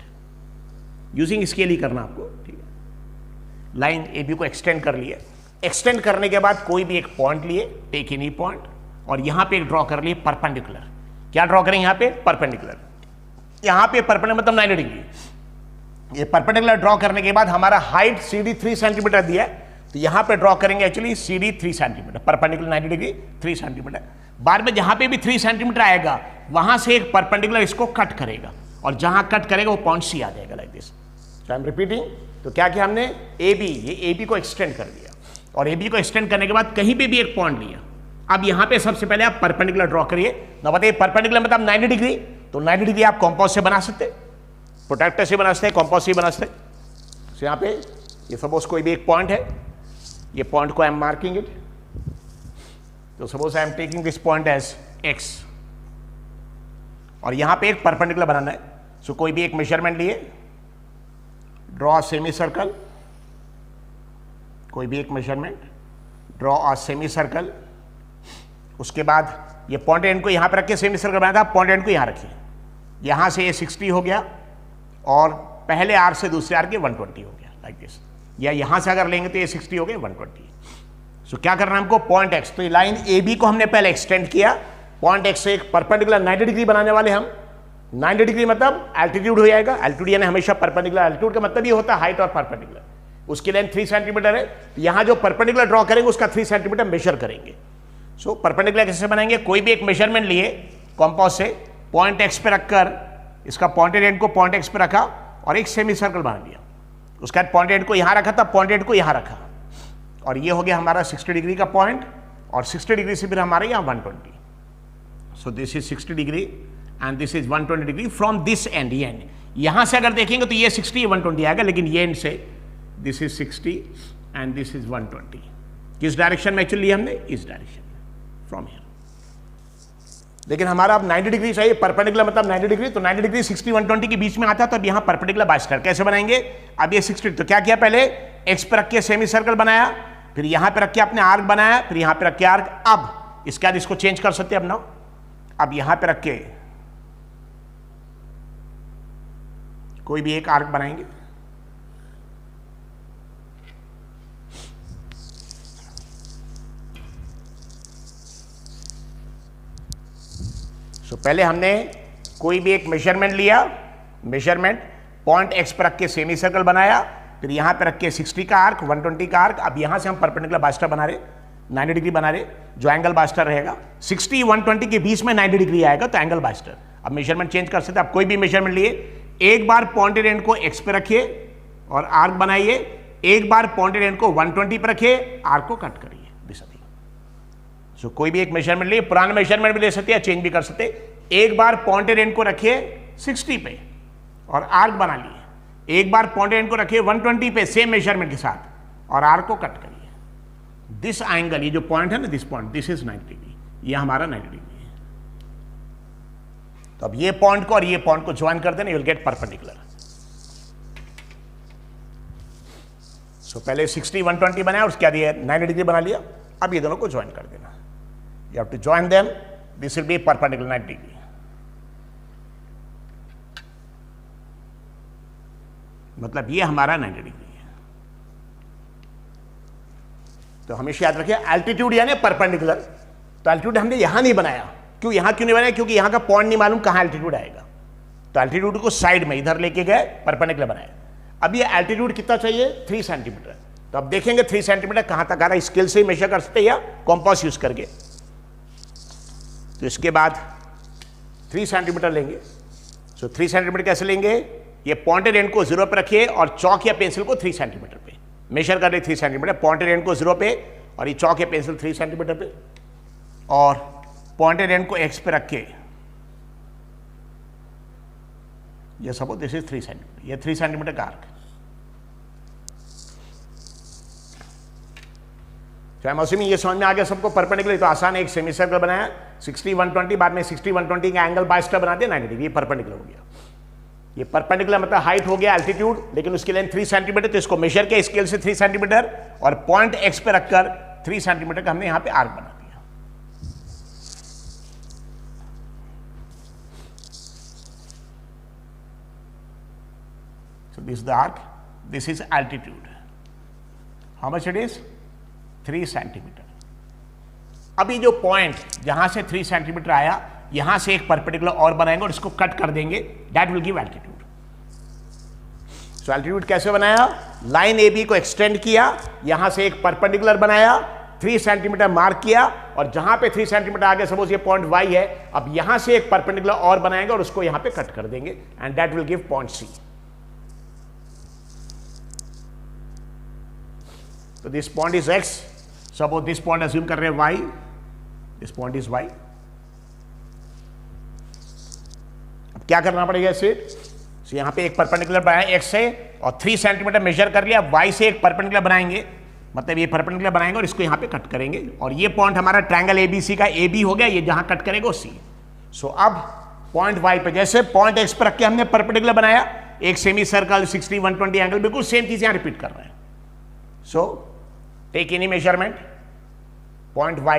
यूजिंग स्केल ही करना आपको, ठीक है। लाइन AB को एक्सटेंड कर लिए, एक्सटेंड करने के बाद कोई भी एक पॉइंट लिए, टेक एनी पॉइंट, और यहां पे एक ड्रॉ कर लिए परपेंडिकुलर। क्या ड्रॉ करें यहां पे, परपेंडिकुलर। यहां पे परपेंडिकुलर मतलब 90 डिग्री। ये परपेंडिकुलर ड्रॉ करने के बाद हमारा हाइट CD 3 सेंटीमीटर दिया है, तो यहां पे ड्रॉ करेंगे actually CD 3 centimetre, perpendicular 90 degree 3 centimetre. बाद में जहां पे भी 3 सेंटीमीटर आएगा वहां से एक परपेंडिकुलर इसको कट करेगा, और जहां कट करेगा वो पॉइंट C आ जाएगा, like this. I am repeating. तो क्या किया हमने, AB, ये AB को एक्सटेंड कर दिया, और AB को एक्सटेंड करने के बाद कहीं पे भी एक पॉइंट लिया। अब यहां पे सबसे पहले आप परपेंडिकुलर ड्रॉ करिए। ना बताइए परपेंडिकुलर मतलब 90 डिग्री, तो 90 डिग्री आप कंपास से बना सकते, प्रोट्रैक्टर से बना सकते, कंपास से बना सकते। तो यहां पे ये सपोज कोई भी एक पॉइंट है, ये पॉइंट को आई एम मार्किंग इट, तो suppose I am taking this point as X, और यहां पे एक परपेंडिकुलर बनाना है। सो कोई भी एक मेजरमेंट लिए, ड्रॉ सेमी सर्कल, कोई भी एक measurement, draw a semi circle. उसके बाद ये पॉइंट एंड को यहां पर रख के सेमी सर्कल बनाया था, पॉइंट एंड को यहां रखिए। यहां से ये 60 हो गया, और पहले आर्क से दूसरे आर्क के 120 हो गया, लाइक दिस। या यहां से अगर लेंगे तो ये 60 हो गए 120। सो क्या करना है हमको, पॉइंट X, तो ये लाइन AB को हमने पहले एक्सटेंड किया, पॉइंट X से एक परपेंडिकुलर 90 डिग्री बनाने वाले हम। 90 डिग्री मतलब एल्टीट्यूड हो जाएगा, एल्टीट्यूड यानी हमेशा परपेंडिकुलर, एल्टीट्यूड का मतलब ये होता है हाइट और परपेंडिकुलर। उसकी लेंथ 3 सेंटीमीटर है, तो यहां जो परपेंडिकुलर ड्रॉ करेंगे उसका 3 सेंटीमीटर मेजर करेंगे। सो परपेंडिकुलर कैसे बनाएंगे, कोई भी एक मेजरमेंट लिए कंपास से, पॉइंट X पे रखकर इसका पॉइंटेड एंड को पॉइंट X पे रखा और एक सेमी सर्कल बना दिया। उसके बाद पॉइंट एंड को यहां रखा था, पॉइंट एंड को यहां रखा, और ये हो गया हमारा 60 डिग्री का पॉइंट, और 60 डिग्री से फिर हमारे यहां 120। सो this is 60 degree and this is 120 degree from this and, ये एंड। यहां से अगर देखेंगे तो ये 60 120 आएगा, लेकिन ये एंड से this is 60 and this is 120। किस डायरेक्शन में एक्चुअली हमने, इस डायरेक्शन में, फ्रॉम हियर। लेकिन हमारा अब 90 डिग्री चाहिए, परपेंडिकुलर मतलब 90 डिग्री, तो 90 डिग्री 60 120 के बीच में आता है, तो अब यहां परपेंडिकुलर बाइसेक्टर कैसे बनाएंगे। अब ये 60, तो क्या किया, पहले X पे रख के सेमी सर्कल बनाया, फिर यहां पे रख के आपने आर्क बनाया, फिर यहां पे रख के आर्क। अब इसके बाद इसको चेंज कर सकते हैं अपना, अब यहां पे रख के कोई भी एक आर्क बनाएंगे, तो पहले हमने कोई भी एक मेजरमेंट लिया, मेजरमेंट पॉइंट X पर रख के सेमी सर्कल बनाया, फिर यहां पे रख के 60 का आर्क, 120 का आर्क। अब यहां से हम परपेंडिकुलर बाइसेक्टर बना रहे, 90 डिग्री बना रहे, जो एंगल बाइसेक्टर रहेगा 60 120 के बीच में 90 डिग्री आएगा, तो एंगल बाइसेक्टर। अब मेजरमेंट चेंज कर सकते हैं, आप कोई भी मेजरमेंट लिए, एक बार पॉइंटेड एंड को X पे रखिए और आर्क बनाइए, एक बार पॉइंटेड एंड को 120 पे रखिए, आर्क को कट करिए। सो कोई भी एक मेजरमेंट लिए, पुराना मेजरमेंट भी ले सकते हैं, चेंज भी कर सकते हैं। एक बार पॉइंटेड एंड को रखिए 60 पे और आर्क बना लिए, एक बार पॉइंटेड एंड को रखिए 120 पे सेम मेजरमेंट के साथ और आर्क को कट करिए। दिस एंगल, ये जो पॉइंट है ना, this point, this is 90 degree, ये हमारा 90 डिग्री है। तो अब ये पॉइंट को और ये पॉइंट को ज्वाइन कर देना, यू विल गेट परपेंडिकुलर। सो पहले 60 120 बनाया, उसके बाद ये 90 डिग्री बना लिया। अब ये दोनों को ज्वाइन कर देना, you have to join them, this will be perpendicular 90 degree। मतलब ये हमारा 90 डिग्री है। तो हमेशा याद रखिए एल्टीट्यूड यानी परपेंडिकुलर। तो एल्टीट्यूड हमने यहां नहीं बनाया, क्यों यहां क्यों नहीं बनाया, क्योंकि यहां का पॉइंट नहीं मालूम कहां एल्टीट्यूड आएगा, तो एल्टीट्यूड को साइड में इधर लेके गए, परपेंडिकुलर बनाया। अब ये एल्टीट्यूड कितना चाहिए, 3 सेंटीमीटर। तो अब देखेंगे 3 सेंटीमीटर कहां तक आ रहा है, स्केल से ही मेजर कर सकते हैं या कॉम्पास यूज करके। तो इसके बाद 3 सेंटीमीटर लेंगे। सो 3 सेंटीमीटर कैसे लेंगे, ये पॉइंटेड एंड को 0 पे रखिए और चौक या पेंसिल को 3 सेंटीमीटर पे मेजर कर ले। 3 सेंटीमीटर पॉइंटेड एंड को 0 पे और ये चौक है पेंसिल 3 सेंटीमीटर पे, और पॉइंटेड एंड को एक्स पे रख के ये सपोज दिस इज 3 सेंटीमीटर, ये 3 सेंटीमीटर का आर्क है। में ये समझ में आ गया सबको परपेंडिकुलर, तो आसान है। एक सेमी सर्कल बनाया 60 120, बाद में 60 120 का एंगल बाय स्टेप बना दिया 90 डिग्री, ये परपेंडिकुलर हो गया। ये परपेंडिकुलर मतलब हाइट हो गया एल्टीट्यूड, लेकिन उसकी लेंथ 3 सेंटीमीटर, तो इसको मेजर किया स्केल से 3 सेंटीमीटर और पॉइंट एक्स पे रखकर 3 सेंटीमीटर का हमने यहां पे आर्क बना दिया। So this is the arc, this is altitude. How much it is? 3 centimetre. अभी जो पॉइंट जहां से 3 सेंटीमीटर आया, यहां से एक परपेंडिकुलर और बनाएंगे और इसको कट कर देंगे, that will give altitude. So altitude कैसे बनाया? लाइन ए बी को एक्सटेंड किया, यहां से एक परपेंडिकुलर बनाया, 3 सेंटीमीटर मार्क किया, और जहां पे 3 सेंटीमीटर आ गया, सपोज ये पॉइंट वाई है, अब यहां से एक परपेंडिकुलर और बनाएंगे और उसको यहां पे कट कर देंगे, and that will give point C. तो this point is X, suppose this point assume कर रहे हैं Y, this point is Y. अब क्या करना पड़ेगा इसे? तो यहां पे एक परपेंडिकुलर बनाया एक्स से और 3 सेंटीमीटर मेजर कर लिया, वाई से एक परपेंडिकुलर बनाएंगे, मतलब ये परपेंडिकुलर बनाएंगे और इसको यहां पे कट करेंगे, और ये पॉइंट हमारा ट्रायंगल एबीसी का ए बी हो गया, ये जहां कट करेगा सी। सो अब पॉइंट वाई पे जैसे पॉइंट एक्स पे रख के हमने परपेंडिकुलर बनाया, एक सेमी सर्कल 60 120 एंगल, बिल्कुल सेम चीज यहां रिपीट कर रहे हैं। So take any measurement, point y,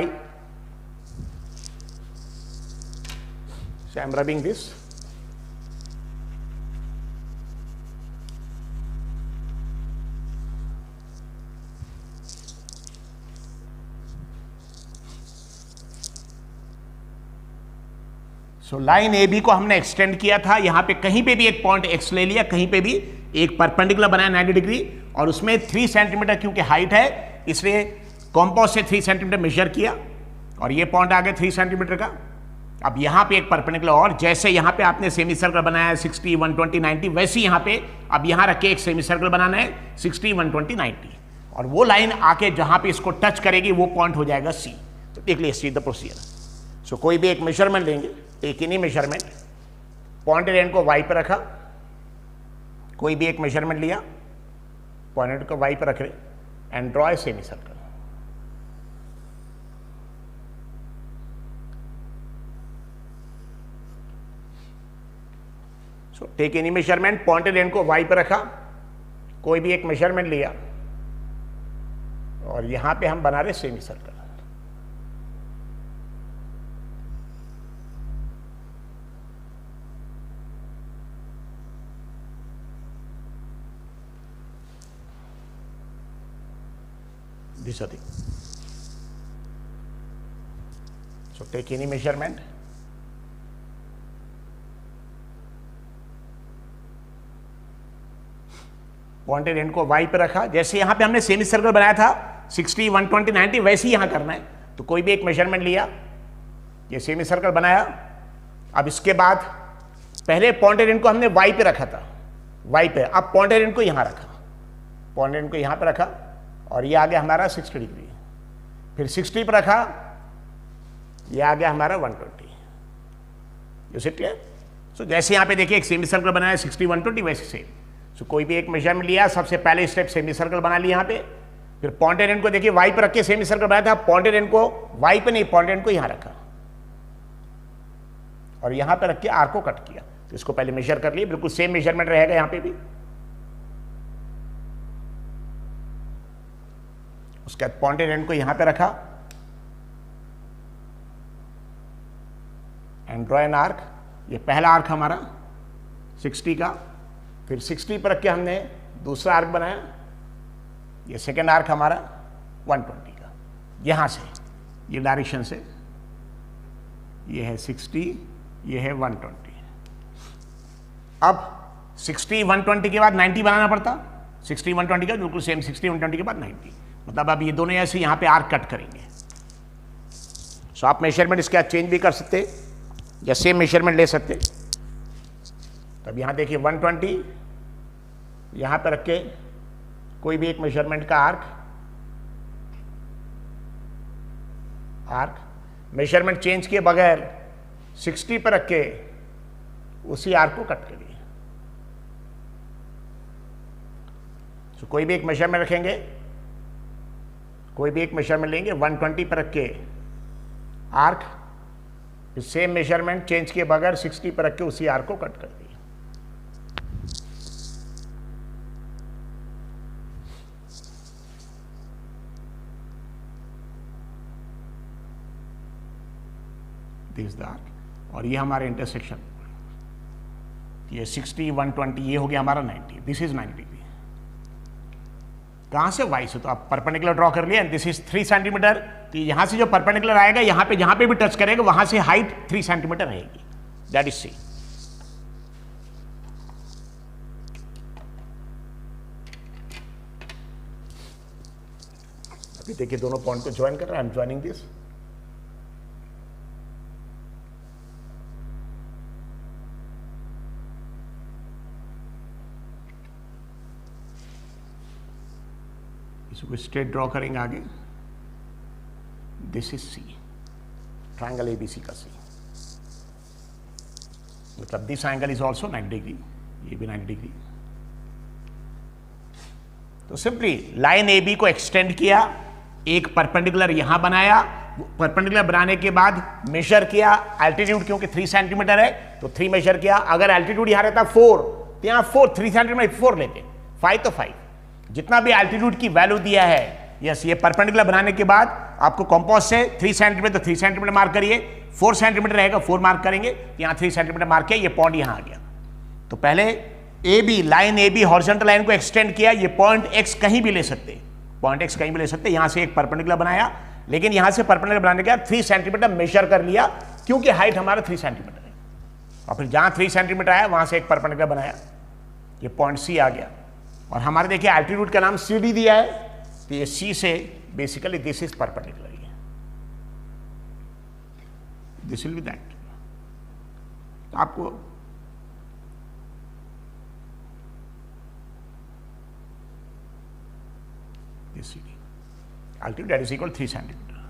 so I am rubbing this, so line A B को हमने एक्सटेंड किया था, यहां पे कहीं पे भी एक पॉइंट एक्स ले लिया, कहीं पे भी एक परपेंडिकुलर बनाया 90 डिग्री, और उसमें 3 सेंटीमीटर क्योंकि हाइट है इसलिए कॉम्पोज से 3 सेंटीमीटर मेजर किया, और ये पॉइंट आ गया 3 सेंटीमीटर का। अब यहाँ पे एक परपेंडिकुलर, और जैसे यहाँ पे आपने सेमी सर्कल बनाया है 60 120 90, वैसे यहाँ पे अब यहाँ रख के एक सेमी सर्कल बनाना है 60 120 90, और वो लाइन आके जहाँ पे इसको टच करेगी वो पॉइंट हो जाएगा सी। तो देख लीजिए सी द प्रोसीजर। सो कोई भी एक मेजरमेंट लेंगे, एक ही मेजरमेंट, पॉइंटेड एंड को वाई पे रखा, कोई भी एक मेजरमेंट लिया, पॉइंटेड को वाई पे रख रहे, and draw a semi circle. So take any measurement, pointed end को वाई पे रखा, कोई भी एक मेजरमेंट लिया, और यहां पे हम बना रहे semi circle. This is the thing. So take any measurement, pointed end को वाई पे रखा, जैसे यहां पे हमने सेमी सर्कल बनाया था 60 120 90, वैसे ही यहां करना है। तो कोई भी एक मेजरमेंट लिया, ये सेमी सर्कल बनाया, अब इसके बाद पहले पॉइंटेड एंड को हमने वाई पे रखा था, वाई पे, अब पॉइंटेड एंड को यहां रखा, पॉइंटेड एंड को यहां पे रखा, और ये आ गया हमारा 60 डिग्री, फिर 60 पर रखा, ये आ गया हमारा 120। You see clear? सो जैसे यहाँ पे देखिए एक सेमी सर्कल बनाया 60 120, वैसे सेम। सो कोई भी एक मेजरमेंट लिया, सबसे पहले स्टेप सेमी सर्कल बना लिया यहाँ पे, फिर पॉइंटेड एंड को देखिए वाई पर रख के सेमी सर्कल बनाया था, पॉइंटेड एंड को वाई पे नहीं, पॉइंटेड एंड को यहाँ रखा, और यहाँ पे रख के आर्क को कट किया। तो इसको पहले मेजर कर लिए, बिल्कुल सेम मेजरमेंट रहेगा यहाँ पे भी। उसके बाद पॉइंटेड एंड को यहां पे रखा, एंड ड्रॉ एन आर्क। ये पहला आर्क हमारा 60 का, फिर 60 पर रख के हमने दूसरा आर्क बनाया, ये सेकेंड आर्क हमारा 120 का, यहां से ये डायरेक्शन से, ये है 60, ये है 120। अब 60 120 के बाद 90 बनाना पड़ता, 60 120 का बिल्कुल सेम, 60 120 के बाद 90, मतलब अब ये दोनों ऐसे यहां पे आर्क कट करेंगे। सो आप मेजरमेंट इसके बाद चेंज भी कर सकते या सेम मेजरमेंट ले सकते। तब यहां देखिए 120, यहां पर रख के कोई भी एक मेजरमेंट का आर्क, आर्क, मेजरमेंट चेंज किए बगैर 60 पर रख के उसी आर्क को कट करिए। तो कोई भी एक मेजरमेंट रखेंगे, कोई भी एक मेजरमेंट लेंगे, 120 पर रख के आर्क, सेम मेजरमेंट चेंज किए बगैर 60 पर रख के उसी आर्क को कट कर दिए। दिस द आर्क, और ये हमारे इंटरसेक्शन, ये 60 120, ये हो गया हमारा 90, दिस इज 90 डिग्री। कहां से? वाई से। तो आप परपेंडिकुलर ड्रॉ कर लिया, दिस इज 3 सेंटीमीटर, तो यहां से जो परपेंडिकुलर आएगा यहां पे जहां पे भी टच करेगा वहां से हाइट 3 सेंटीमीटर रहेगी, दैट इज सी। अभी देखिए दोनों पॉइंट को ज्वाइन कर रहा है, आई एम ज्वाइनिंग दिस। इसको स्ट्रेट ड्रॉ करेंगे आगे, this is C, triangle ABC का सी, मतलब this angle is also 90 degree, ये भी 90 डिग्री। तो सिंपली लाइन ए बी को एक्सटेंड किया, एक परपेंडिकुलर यहां बनाया, परपेंडिकुलर बनाने के बाद मेजर किया एल्टीट्यूड, क्योंकि 3 सेंटीमीटर है तो 3 मेजर किया। अगर एल्टीट्यूड यहां रहता 4 तो यहां 4, 3 सेंटीमीटर 4 लेते, 5 तो 5, जितना भी एल्टीट्यूड की वैल्यू दिया है। यस, ये परपेंडिकुलर बनाने के बाद आपको कंपास से 3 सेंटीमीटर तो 3 सेंटीमीटर मार्क करिए, 4 सेंटीमीटर रहेगा 4 मार्क करेंगे, यहां 3 सेंटीमीटर मार्क किया, ये पॉइंट यहां आ गया। तो पहले A B, line A B horizontal line को एक्सटेंड किया, ये पॉइंट एक्स कहीं भी ले सकते, पॉइंट एक्स कहीं भी ले सकते, यहां से एक परपेंडिकुलर बनाया, लेकिन यहां से परपेंडिकुलर बनाने के बाद 3 सेंटीमीटर मेजर कर लिया, क्योंकि हाइट हमारा 3 सेंटीमीटर है। और फिर जहां 3 सेंटीमीटर आया वहां से एक परपेंडिकुलर बनाया, ये पॉइंट सी आ गया। और हमारे देखिए एल्टीट्यूड का नाम सी डी दिया है, तो ये सी से basically this is perpendicular, this will be that. तो आपको this C D altitude that is equal 3 centimetre.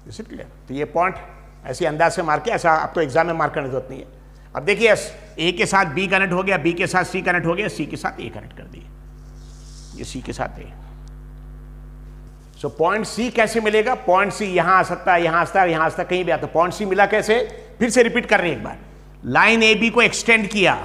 Is it clear? तो ये पॉइंट ऐसे अंदाज से मार के, ऐसा आपको एग्जाम में मार्क करने की जरूरत नहीं है। अब देखिए ए के साथ बी कनेक्ट हो गया, बी के साथ सी कनेक्ट हो गया, सी के साथ ए कनेक्ट कर दिए, ये सी के साथ ए। सो पॉइंट सी कैसे मिलेगा? पॉइंट सी यहां आ सकता है, यहां आ सकता है, यहां आ सकता है, कहीं भी आता। पॉइंट सी मिला कैसे? फिर से रिपीट कर रहे हैं एक बार, लाइन ए बी को एक्सटेंड किया,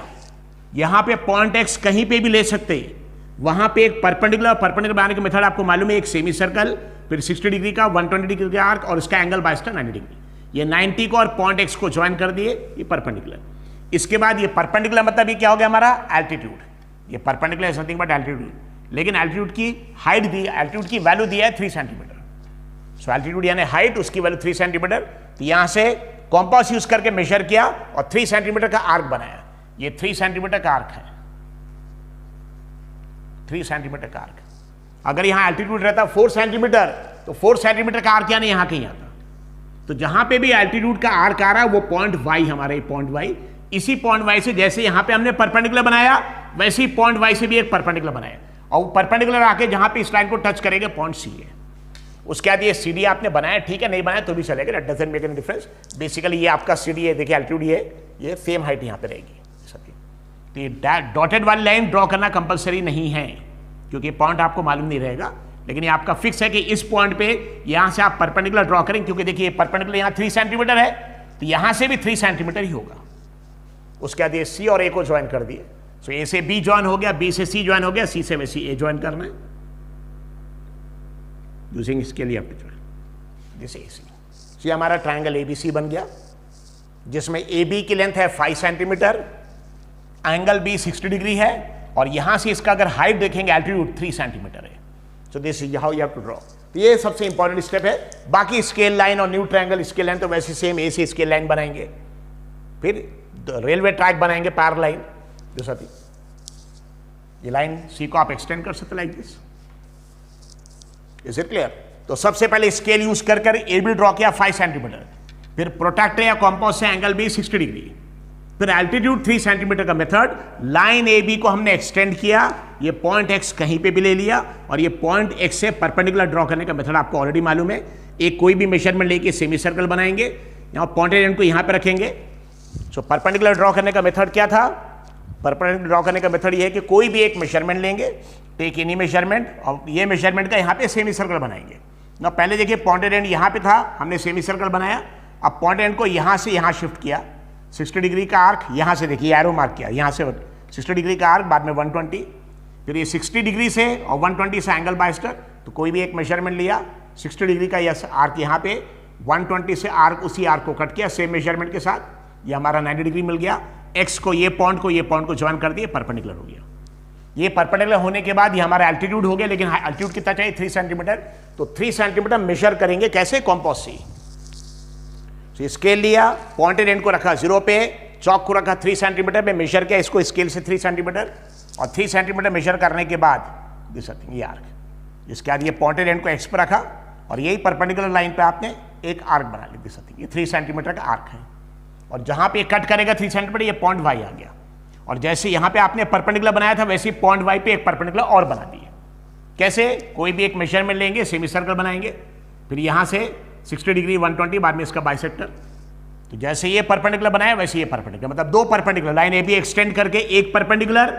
यहां पे पॉइंट एक्स कहीं पे भी ले सकते, वहां पे एक परपेंडिकुलर बनाने का मेथड आपको मालूम है, एक सेमी सर्कल, फिर 60 डिग्री का, 120 डिग्री का आर्क, और इसका एंगल बाय 90 डिग्री। ये 90 को और पॉइंट एक्स को ज्वाइन कर दिए, ये परपेंडिकुलर। इसके बाद ये परपेंडिकुलर मतलब ये क्या हो गया हमारा? एल्टीट्यूड। ये perpendicular is nothing but altitude, लेकिन एल्टीट्यूड की हाइट दी, एल्टीट्यूड की वैल्यू दिया है 3 सेंटीमीटर। सो एल्टीट्यूड यानी हाइट, उसकी वैल्यू 3 सेंटीमीटर। तो यहां से कॉम्पास यूज करके मेजर किया और 3 सेंटीमीटर का आर्क बनाया, ये 3 सेंटीमीटर का आर्क है, 3 सेंटीमीटर का आर्क। अगर यहां एल्टीट्यूड रहता 4 सेंटीमीटर तो 4 सेंटीमीटर का आर्क यानी यहां कहीं आता। तो जहां पे भी एल्टीट्यूड का आर्क आ रहा है वो पॉइंट वाई, हमारे पॉइंट वाई, इसी पॉइंट वाई से जैसे यहां पे हमने परपेंडिकुलर बनाया वैसे ही पॉइंट वाई से भी एक परपेंडिकुलर बनाया, और परपेंडिकुलर आके जहां पे इस लाइन को टच करेंगे पॉइंट सी है। उसके बाद ये सी डी आपने बनाया, ठीक है, नहीं बनाया तो भी चलेगा, that doesn't make any difference. Basically ये आपका सी डी है, देखिए एल्टीट्यूड ये सेम हाइट यहां पे रहेगी सबकी। तो ये डॉटेड वाली लाइन ड्रॉ करना कंपलसरी नहीं है, क्योंकि पॉइंट आपको मालूम नहीं रहेगा, लेकिन ये आपका फिक्स है कि इस पॉइंट पे यहां से आप परपेंडिकुलर ड्रॉ करेंगे, क्योंकि देखिए परपेंडिकुलर यहां 3 सेंटीमीटर है, तो यहां से भी 3 सेंटीमीटर ही होगा। उसके बाद ये सी और ए को ज्वाइन कर दिए, सो ए से बी ज्वाइन हो गया, बी से सी ज्वाइन हो गया, सी से वैसे ए ज्वाइन करना है, यूजिंग इसके लिए आपको ज्वाइन दिस ए सी। ये हमारा ट्रायंगल एबीसी बन गया, जिसमें ए बी की लेंथ है 5 सेंटीमीटर, एंगल बी 60 डिग्री है, और यहां से इसका अगर हाइट देखेंगे एल्टीट्यूड 3 सेंटीमीटर है। So this is how you have to draw. ये सबसे इंपॉर्टेंट स्टेप है। बाकी स्केल लाइन और न्यू ट्रायंगल स्केल लाइन तो वैसे सेम ए से स्केल लाइन बनाएंगे, फिर रेलवे ट्रैक बनाएंगे पैरेलल लाइन, जो साथी ये लाइन सी को आप एक्सटेंड कर सकते like this. Is it clear? तो सबसे पहले स्केल यूज कर ए बी ड्रॉ किया 5 सेंटीमीटर, फिर प्रोट्रैक्टर या कॉम्पास से एंगल बी 60 डिग्री, फिर एल्टीट्यूड 3 सेंटीमीटर का मेथड, लाइन ए बी को हमने एक्सटेंड किया, ये पॉइंट एक्स कहीं पे भी ले लिया और ये पॉइंट एक्स से परपेंडिकुलर ड्रॉ करने का मेथड आपको ऑलरेडी मालूम है। एक कोई भी मेजरमेंट लेके सेमी सर्कल बनाएंगे, यहाँ पॉइंटेड एंड को यहाँ पे रखेंगे। सो परपेंडिकुलर ड्रॉ करने का मेथड क्या था? परपेंडिकुलर ड्रॉ करने का मेथड ये है कि कोई भी एक मेजरमेंट लेंगे, टेक एनी मेजरमेंट, और ये मेजरमेंट का यहाँ पे सेमी सर्कल बनाएंगे ना। पहले देखिए पॉइंटेड एंड यहाँ पे था, हमने सेमी सर्कल बनाया, अब पॉइंटेड एंड को यहाँ से यहाँ शिफ्ट किया, 60 डिग्री का आर्क, यहाँ से देखिए एरो मार्क किया, यहाँ से 60 डिग्री का आर्क, बाद में 120, फिर ये 60 डिग्री से और 120 से एंगल बाइस्टर, तो कोई भी एक मेजरमेंट लिया, 60 डिग्री का यह आर्क यहाँ पे, 120 से आर्क, उसी आर्क को कट किया सेम मेजरमेंट के साथ, ये हमारा 90 डिग्री मिल गया। एक्स को ये पॉइंट को ज्वाइन कर दिए, परपेंडिकुलर हो गया। ये परपेंडिकुलर होने के बाद ये हमारा एल्टीट्यूड हो गया, लेकिन एल्टीट्यूड कितना चाहिए? 3 सेंटीमीटर। तो 3 सेंटीमीटर मेजर करेंगे कैसे? कॉम्पोस से स्केल लिया, पॉइंटेड एंड को रखा 0 पे, चौक को रखा 3 सेंटीमीटर पे, मेजर किया इसको स्केल से 3 सेंटीमीटर, और 3 सेंटीमीटर मेजर करने के बाद ये आर्क, इसके बाद ये पॉइंटेड एंड को एक्स पर रखा और यही परपेंडिकुलर लाइन पे आपने एक आर्क बना लिया, ये 3 सेंटीमीटर का आर्क है। और जहां पे कट करेगा 3 सेंटीमीटर, ये पॉइंट वाई आ गया, और जैसे यहां पे आपने परपेंडिकुलर बनाया था वैसे ही पॉइंट वाई पे एक परपेंडिकुलर और बना दिए। कैसे? कोई भी एक मेजरमेंट लेंगे, सेमी सर्कल बनाएंगे, फिर यहां से 60 डिग्री 120, बाद में इसका बाइसेक्टर। तो जैसे ये परपेंडिकुलर बनाया वैसे ये परपेंडिकुलर, मतलब 2 perpendicular, line A be extend करके एक परपेंडिकुलर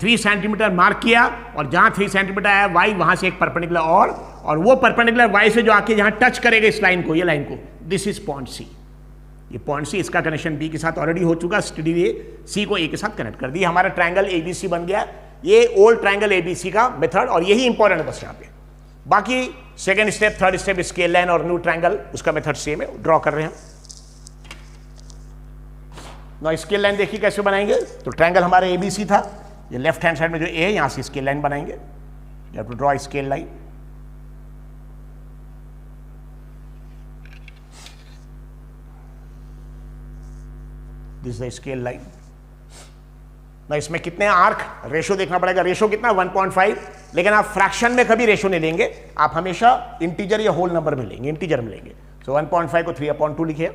3 सेंटीमीटर मार्क किया, और जहां 3 सेंटीमीटर आया वाई, वहां से एक परपेंडिकुलर और वो परपेंडिकुलर वाई से जो आके जहां टच करेगा इस लाइन को, ये लाइन को, दिस इज पॉइंट सी। ये पॉइंट सी, इसका कनेक्शन बी के साथ ऑलरेडी हो चुका, स्टडी ये सी को ए के साथ कनेक्ट कर दिया, हमारा ट्रायंगल एबीसी बन गया। ये ओल्ड ट्रायंगल एबीसी का मेथड, और यही इंपॉर्टेंट है बस यहाँ पे। बाकी second step, third step, scale line और न्यू ट्रायंगल, उसका मेथड सेम है, ड्रॉ कर रहे हैं ना। स्केल लाइन देखिए कैसे बनाएंगे। तो ट्रायंगल हमारा एबीसी था, ये लेफ्ट हैंड साइड में जो ए है, यहां से स्केल लाइन बनाएंगे। You have to draw scale line. This is the scale line ना। इसमें कितने आर्क, रेशो देखना पड़ेगा, रेशो कितना 1.5, लेकिन आप फ्रैक्शन में कभी रेशो नहीं लेंगे, आप हमेशा इंटीजर या होल नंबर में लेंगे, इंटीजर में लेंगे। सो 1.5 को 3/2 लिखिए,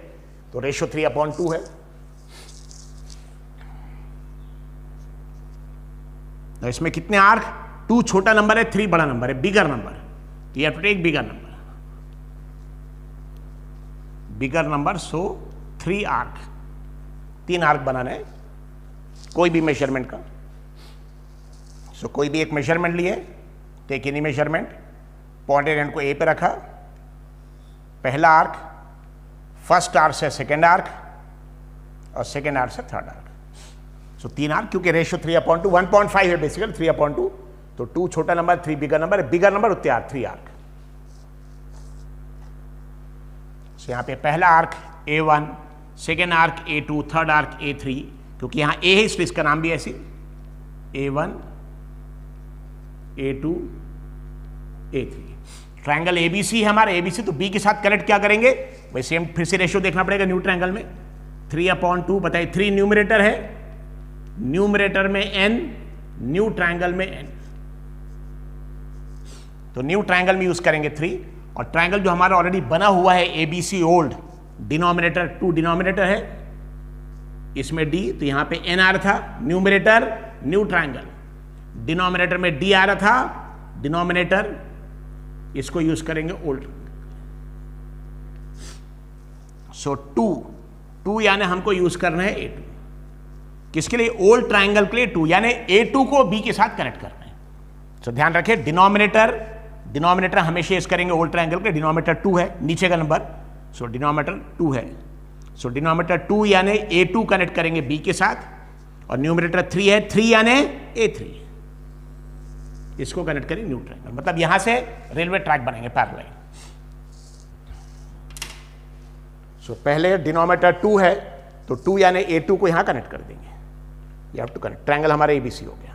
तो रेशो 3/2 है। तो इसमें कितने आर्क? 2 छोटा नंबर है, 3 बड़ा नंबर है, बिगर नंबर, तो you have to take bigger number, bigger number. So 3 arc, 3 arc बनाना है कोई भी मेजरमेंट का। सो कोई भी एक मेजरमेंट लिए, take any measurement, pointed end को ए पे रखा, पहला आर्क, फर्स्ट आर्क से सेकेंड आर्क, और सेकेंड आर्क से थर्ड आर्क। सो 3 आर्क, क्योंकि रेशियो 3/2, 1.5 है बेसिकली, 3/2, तो 2 छोटा number, 3 bigger number, bigger number उतने आर्क, 3 आर्क। सो यहाँ पे पहला arc A1, second arc A2, third arc A3, क्योंकि यहां A है इसलिए इसका नाम भी ऐसे, A1, A2, A3। Triangle ABC है हमारा, ABC, तो B के साथ कनेक्ट क्या करेंगे? वही सेम, फिर से रेशियो देखना पड़ेगा न्यू ट्रायंगल में, 3/2, बताइए 3 न्यूमरेटर है, न्यूमरेटर में n, न्यू ट्रायंगल में n, तो न्यू ट्रायंगल में यूज करेंगे 3। और ट्रायंगल जो हमारा ऑलरेडी बना हुआ है ABC ओल्ड, डिनोमिनेटर 2 डिनोमिनेटर है, इसमें D, तो यहां पे N आ रहा था, न्यूमरेटर न्यू ट्रायंगल, डिनोमिनेटर में D आ रहा था, डिनोमिनेटर इसको यूज करेंगे ओल्ड। सो 2 यानी हमको यूज करना है A2, किसके लिए? ओल्ड ट्रायंगल के लिए 2, यानी A2 को B के साथ कनेक्ट करना है। सो ध्यान रखें, डिनोमिनेटर हमेशा यूज करेंगे ओल्ड ट्रायंगल के, डिनोमिनेटर 2 है, नीचे का नंबर, सो डिनोमिनेटर 2 है। सो डिनोमिनेटर 2 यानी A2 कनेक्ट करेंगे B के साथ, और न्यूमरेटर 3 है, 3 यानी A3, इसको कनेक्ट करेंगे न्यू ट्रायंगल, मतलब यहां से रेलवे ट्रैक बनेंगे पैरेलल। सो पहले डिनोमिनेटर 2 है, तो 2 यानी A2 को यहां कनेक्ट कर देंगे, you have to connect, triangle हमारा ABC हो गया।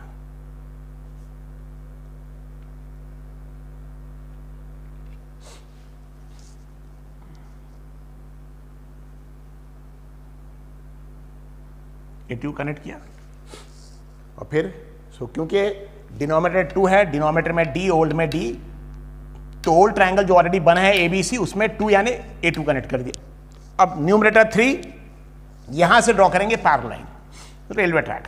A2 कनेक्ट किया, और फिर क्योंकि डिनोमिनेटर 2 है, डिनोमिनेटर में D, ओल्ड में D, तो ओल्ड ट्रायंगल जो ऑलरेडी बना है ABC, उसमें 2 यानी A2 कनेक्ट कर दिया। अब न्यूमरेटर 3 यहां से ड्रॉ करेंगे पैरेलल लाइन, रेलवे ट्रैक।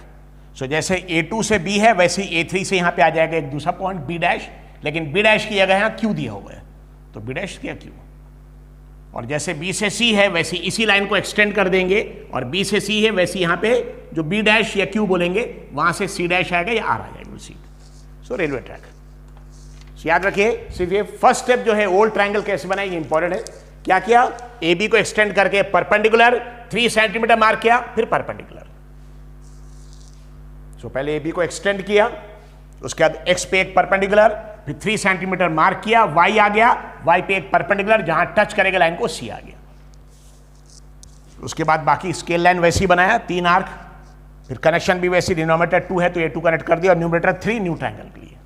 सो जैसे A2 से B है वैसे A3 से यहाँ पे आ जाएगा एक दूसरा पॉइंट B डैश, लेकिन B डैश की जगह यहाँ Q दिया हुआ है तो B डैश किया Q। और जैसे B से C है वैसे इसी लाइन को एक्सटेंड कर देंगे और B से C है वैसे यहाँ पे जो B डैश या Q बोलेंगे वहाँ से C डैश आएगा या R आ जाएगा सी। सो रेलवे ट्रैक। सो याद रखिए सिर्फ ये फर्स्ट स्टेप जो है ओल्ड ट्रायंगल कैसे बनाए ये इंपॉर्टेंट है। क्या किया, AB को एक्सटेंड करके परपेंडिकुलर 3 सेंटीमीटर मार्क किया, फिर परपेंडिकुलर। सो पहले AB को एक्सटेंड किया, उसके बाद X पे एक परपेंडिकुलर, फिर 3 सेंटीमीटर मार्क किया, Y आ गया, Y पे एक परपेंडिकुलर जहां टच करेगा लाइन को C आ गया। उसके बाद बाकी स्केल लाइन वैसी बनाया 3 आर्क, फिर कनेक्शन भी वैसी, डिनोमिनेटर 2 है तो A2 कनेक्ट कर दिया और न्यूमरेटर 3 न्यू ट्रायंगल के लिए।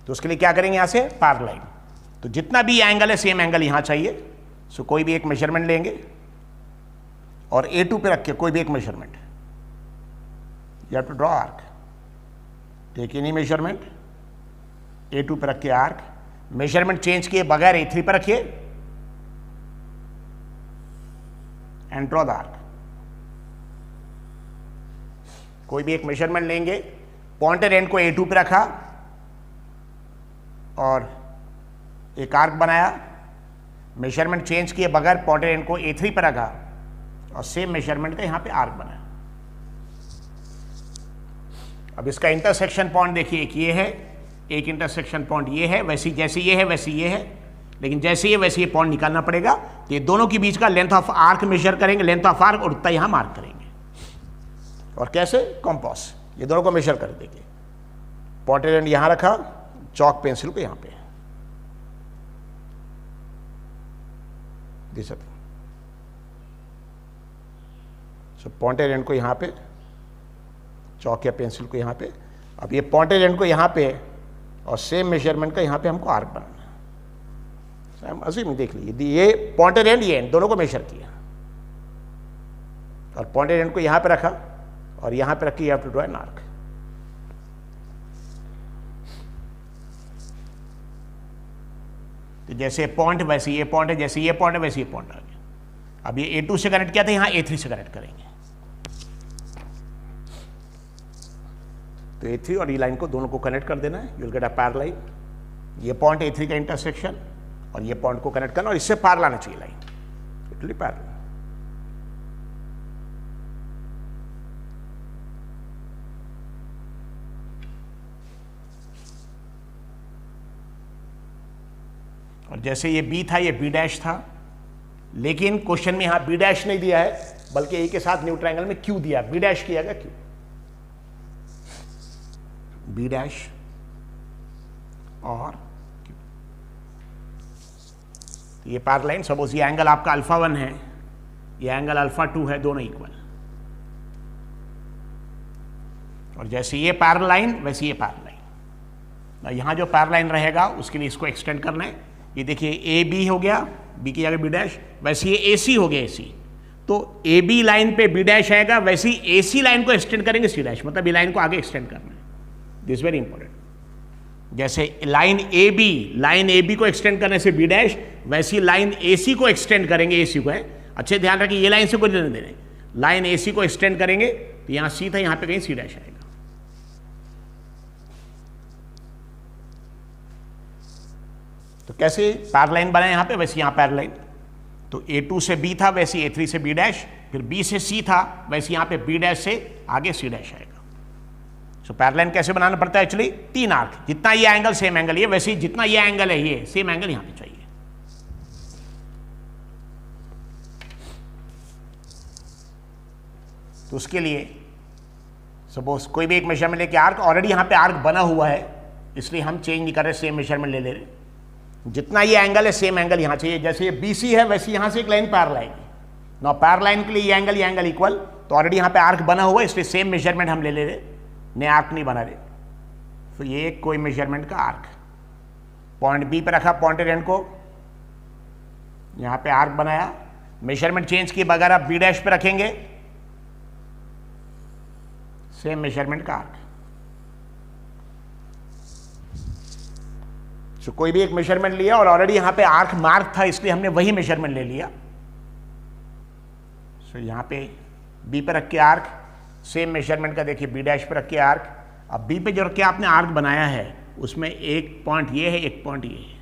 तो उसके लिए क्या करेंगे, यहां से पार लाइन, तो जितना भी एंगल है सेम एंगल यहां चाहिए। सो कोई भी एक मेजरमेंट लेंगे और A2 पे रख के कोई भी एक measurement, you have to draw arc, take any measurement, A2 पे रख के आर्क, मेजरमेंट चेंज किए बगैर A3 पर रखिए एंड ड्रॉ द आर्क। कोई भी एक मेजरमेंट लेंगे, पॉइंटर एंड को A2 पे रखा और एक आर्क बनाया, मेजरमेंट चेंज किए बगैर पॉइंटर एंड को A3 पर रखा और सेम मेजरमेंट का यहां पे आर्क बनाया। अब इसका इंटरसेक्शन पॉइंट देखिए, एक ये है, एक इंटरसेक्शन पॉइंट ये है, वैसी जैसे ये है वैसे ये है, लेकिन जैसे ये वैसे ये पॉइंट निकालना पड़ेगा। तो ये दोनों के बीच का लेंथ ऑफ आर्क मेजर करेंगे, लेंथ ऑफ आर्क, और उतना यहां मार्क करेंगे। और कैसे, कॉम्पास, ये दोनों को मेजर कर देंगे। पॉइंटर एंड यहां रखा, चौक पेंसिल को यहां पे, सो पॉइंटर एंड को यहां पे, चौक या पेंसिल को यहां पे। अब ये पॉइंटर एंड को यहां पे और सेम मेजरमेंट का यहां पे हमको आर्क बनाना है। अजीम देख लीजिए, ये पॉइंटर एंड ये एंड दोनों को मेजर किया और पॉइंटर एंड को यहां पे रखा और यहां पे रख के you have to draw an arc. तो जैसे पॉइंट वैसे ये पॉइंट है, जैसे ये पॉइंट है वैसे ये पॉइंट आ गया। अब ये A2 से कनेक्ट किया था, यहां A3 से कनेक्ट करेंगे। तो A3 और ये लाइन को दोनों को कनेक्ट कर देना है, यू विल गेट अ पैर लाइन। ये पॉइंट A3 का इंटरसेक्शन और ये पॉइंट को कनेक्ट करना और इससे पार लाना चाहिए लाइन, इट विल पैर। और जैसे ये B था ये B डैश था, लेकिन क्वेश्चन में यहां B डैश नहीं दिया है बल्कि A के साथ न्यू ट्रायंगल में Q दिया, B डैश किया गया Q, B डैश और Q। तो ये पार लाइन, सपोज ये एंगल आपका अल्फा 1 है, ये एंगल अल्फा 2 है, दोनों इक्वल। और जैसे ये पैरेलल लाइन वैसे ये पैरेलल लाइन, यहां जो पैरेलल लाइन रहेगा उसके लिए इसको एक्सटेंड करना है। ये देखिए AB हो गया, B की जगह B डैश, वैसे ये AC हो गया AC, तो AB लाइन पे B डैश आएगा, वैसे ही AC लाइन को एक्सटेंड करेंगे C डैश, मतलब ये लाइन को आगे एक्सटेंड करना है। This very important. जैसे लाइन AB को एक्सटेंड करने से B डैश, वैसी लाइन AC को एक्सटेंड करेंगे, AC को है, अच्छे ध्यान रखिए ये लाइन से कोई लेने देने, लाइन AC को एक्सटेंड करेंगे तो यहां C था, यहां पे कहीं C डैश आएगा। तो कैसे पैरेलल लाइन बनाए यहां पे, वैसे यहां पैरेलल लाइन, तो A2 से B था वैसे A3 से B डैश, फिर B से C था वैसे यहां पे B डैश से आगे C डैश आएगा। सो पैरेलल लाइन कैसे बनाना पड़ता है, एक्चुअली 3 आर्क, जितना ये एंगल सेम एंगल ये, वैसे ही जितना ये एंगल है ये सेम एंगल यहां पे चाहिए। तो उसके लिए सपोज कोई भी एक मेजरमेंट लेके, आर्क ऑलरेडी यहां पे आर्क बना हुआ है इसलिए हम चेंज नहीं कर रहे, सेम मेजरमेंट ले रहे। जितना ये एंगल है सेम एंगल यहां चाहिए, जैसे ये BC है वैसे यहां से एक लाइन पैरेलल आएगी। ना पैरेलल लाइन के लिए ये एंगल इक्वल, तो ऑलरेडी यहां पे आर्क बना हुआ है इसलिए सेम मेजरमेंट हम ले रहे, नए आर्क नहीं बना रहे। तो ये कोई मेजरमेंट का आर्क, पॉइंट B पे रखा, पॉइंटर एंड को यहां पे आर्क बनाया, मेजरमेंट चेंज किए बगैर आप B डैश पे रखेंगे, सेम मेजरमेंट का आर्क। सो कोई भी एक मेजरमेंट लिया और ऑलरेडी यहां पे आर्क मार्क था इसलिए हमने वही मेजरमेंट ले लिया। सो यहां पे B पे रख के आर्क, सेम मेजरमेंट का देखिए बी डैश पे रखिए आर्क। अब बी पे जो रख के आपने आर्क बनाया है उसमें एक पॉइंट ये है, एक पॉइंट ये है।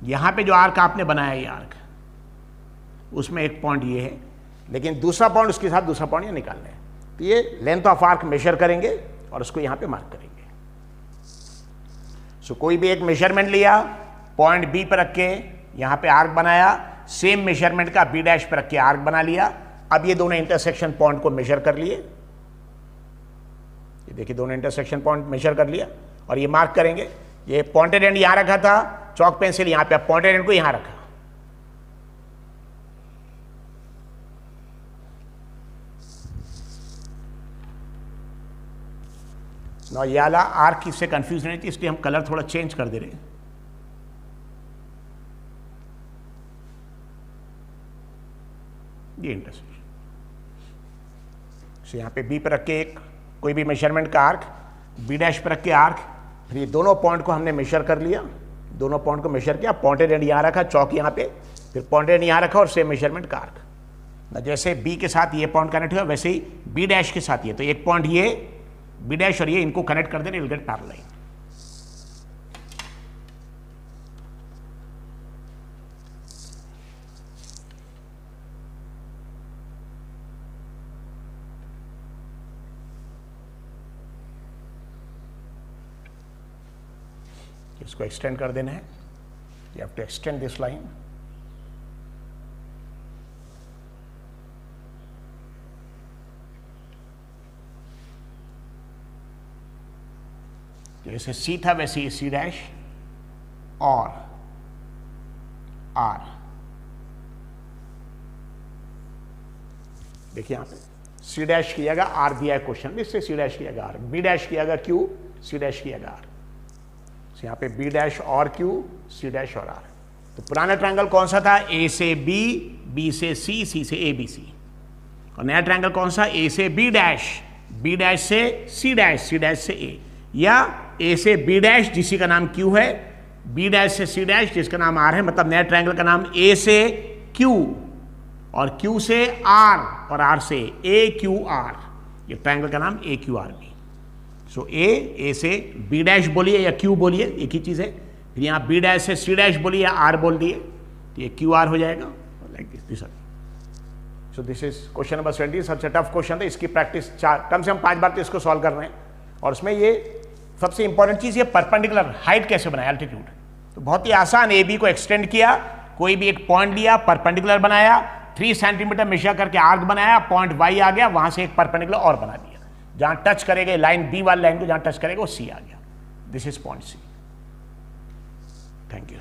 यहाँ पे जो आर्क आपने बनाया ये आर्क, उसमें एक पॉइंट ये है, लेकिन दूसरा पॉइंट उसके साथ दूसरा पॉइंट ये निकालना है। तो ये लेंथ ऑफ आर्क मेजर करेंगे और उसको यहाँ पे मार्क करेंगे। सो कोई भी एक मेजरमेंट लिया, पॉइंट बी पर रख के यहाँ पे आर्क बनाया, सेम मेजरमेंट का बी डैश पर रख के आर्क बना लिया। अब ये दोनों इंटरसेक्शन पॉइंट को मेजर कर लिए, ये देखिए दोनों इंटरसेक्शन पॉइंट मेजर कर लिया और ये मार्क करेंगे। ये पॉइंटेड एंड यहां रखा था, चौक पेंसिल यहां पे, पॉइंटेड एंड को यहां रखा। ना ये वाला आर्क इससे कंफ्यूज नहीं थी, इसलिए हम कलर थोड़ा चेंज कर दे रहे हैं। ये इंटरसेक्शन यहां पे बी पर रख के एक कोई भी मेजरमेंट का आर्क, बी डैश पर रख के आर्क, फिर ये दोनों पॉइंट को हमने मेजर कर लिया, दोनों पॉइंट को मेजर किया, पॉइंटेड एंड यहाँ रखा, चौक यहाँ पे, फिर पॉइंटेड एंड यहाँ रखा और सेम मेजरमेंट का आर्क। ना जैसे बी के साथ ये पॉइंट कनेक्ट हुआ वैसे ही बी डैश के साथ ये, तो एक पॉइंट ये बी डैश और ये इनको कनेक्ट कर देना, विल गेट पैरेलल लाइन। इसको एक्सटेंड कर देना है, you have to extend this line. जैसे सी था वैसे ही सी डैश और आर। देखिए यहां पे सी डैश किया गया, आर दिया है क्वेश्चन में, इससे सी डैश किया गया आर, बी डैश किया गया क्यू, सी डैश किया गया आर। यहाँ पे बी डैश और क्यू, सी डैश और आर। तो पुराना ट्रायंगल कौन सा था? ए से बी, बी से सी, सी से ए बी सी। और नया ट्रायंगल कौन सा? ए से बी डैश, बी डैश से सी डैश, सी डैश से ए, या ए से बी डैश जिसी का नाम क्यू है, बी डैश से सी डैश जिसका नाम आर है। मतलब नया ट्रायंगल का नाम ए से क्यू और क्यू से आर और आर से ए क्यू आर। ये ट्रायंगल का नाम ए क्यू आर बी। सो ए से बी डैश बोलिए या क्यू बोलिए, एक ही चीज़ है। फिर यहाँ बी डैश से सी डैश बोलिए या आर बोल दिए तो ये क्यू आर हो जाएगा, like this. So this is question number 20। सबसे टफ क्वेश्चन था, इसकी प्रैक्टिस कम से कम 5 बार तो इसको सॉल्व कर रहे हैं। और उसमें ये सबसे इंपॉर्टेंट चीज़ ये परपेंडिकुलर हाइट कैसे बनाया, एल्टीट्यूड। तो बहुत ही आसान, ए बी को एक्सटेंड किया, कोई भी एक पॉइंट लिया, परपेंडिकुलर बनाया, 3 सेंटीमीटर मेजर करके आर्क बनाया, पॉइंट वाई आ गया, वहां से एक परपेंडिकुलर और बना दिया, जहां टच करेगा लाइन बी वाली लाइन को जहां टच करेगा वो सी आ गया। This is point C. Thank you.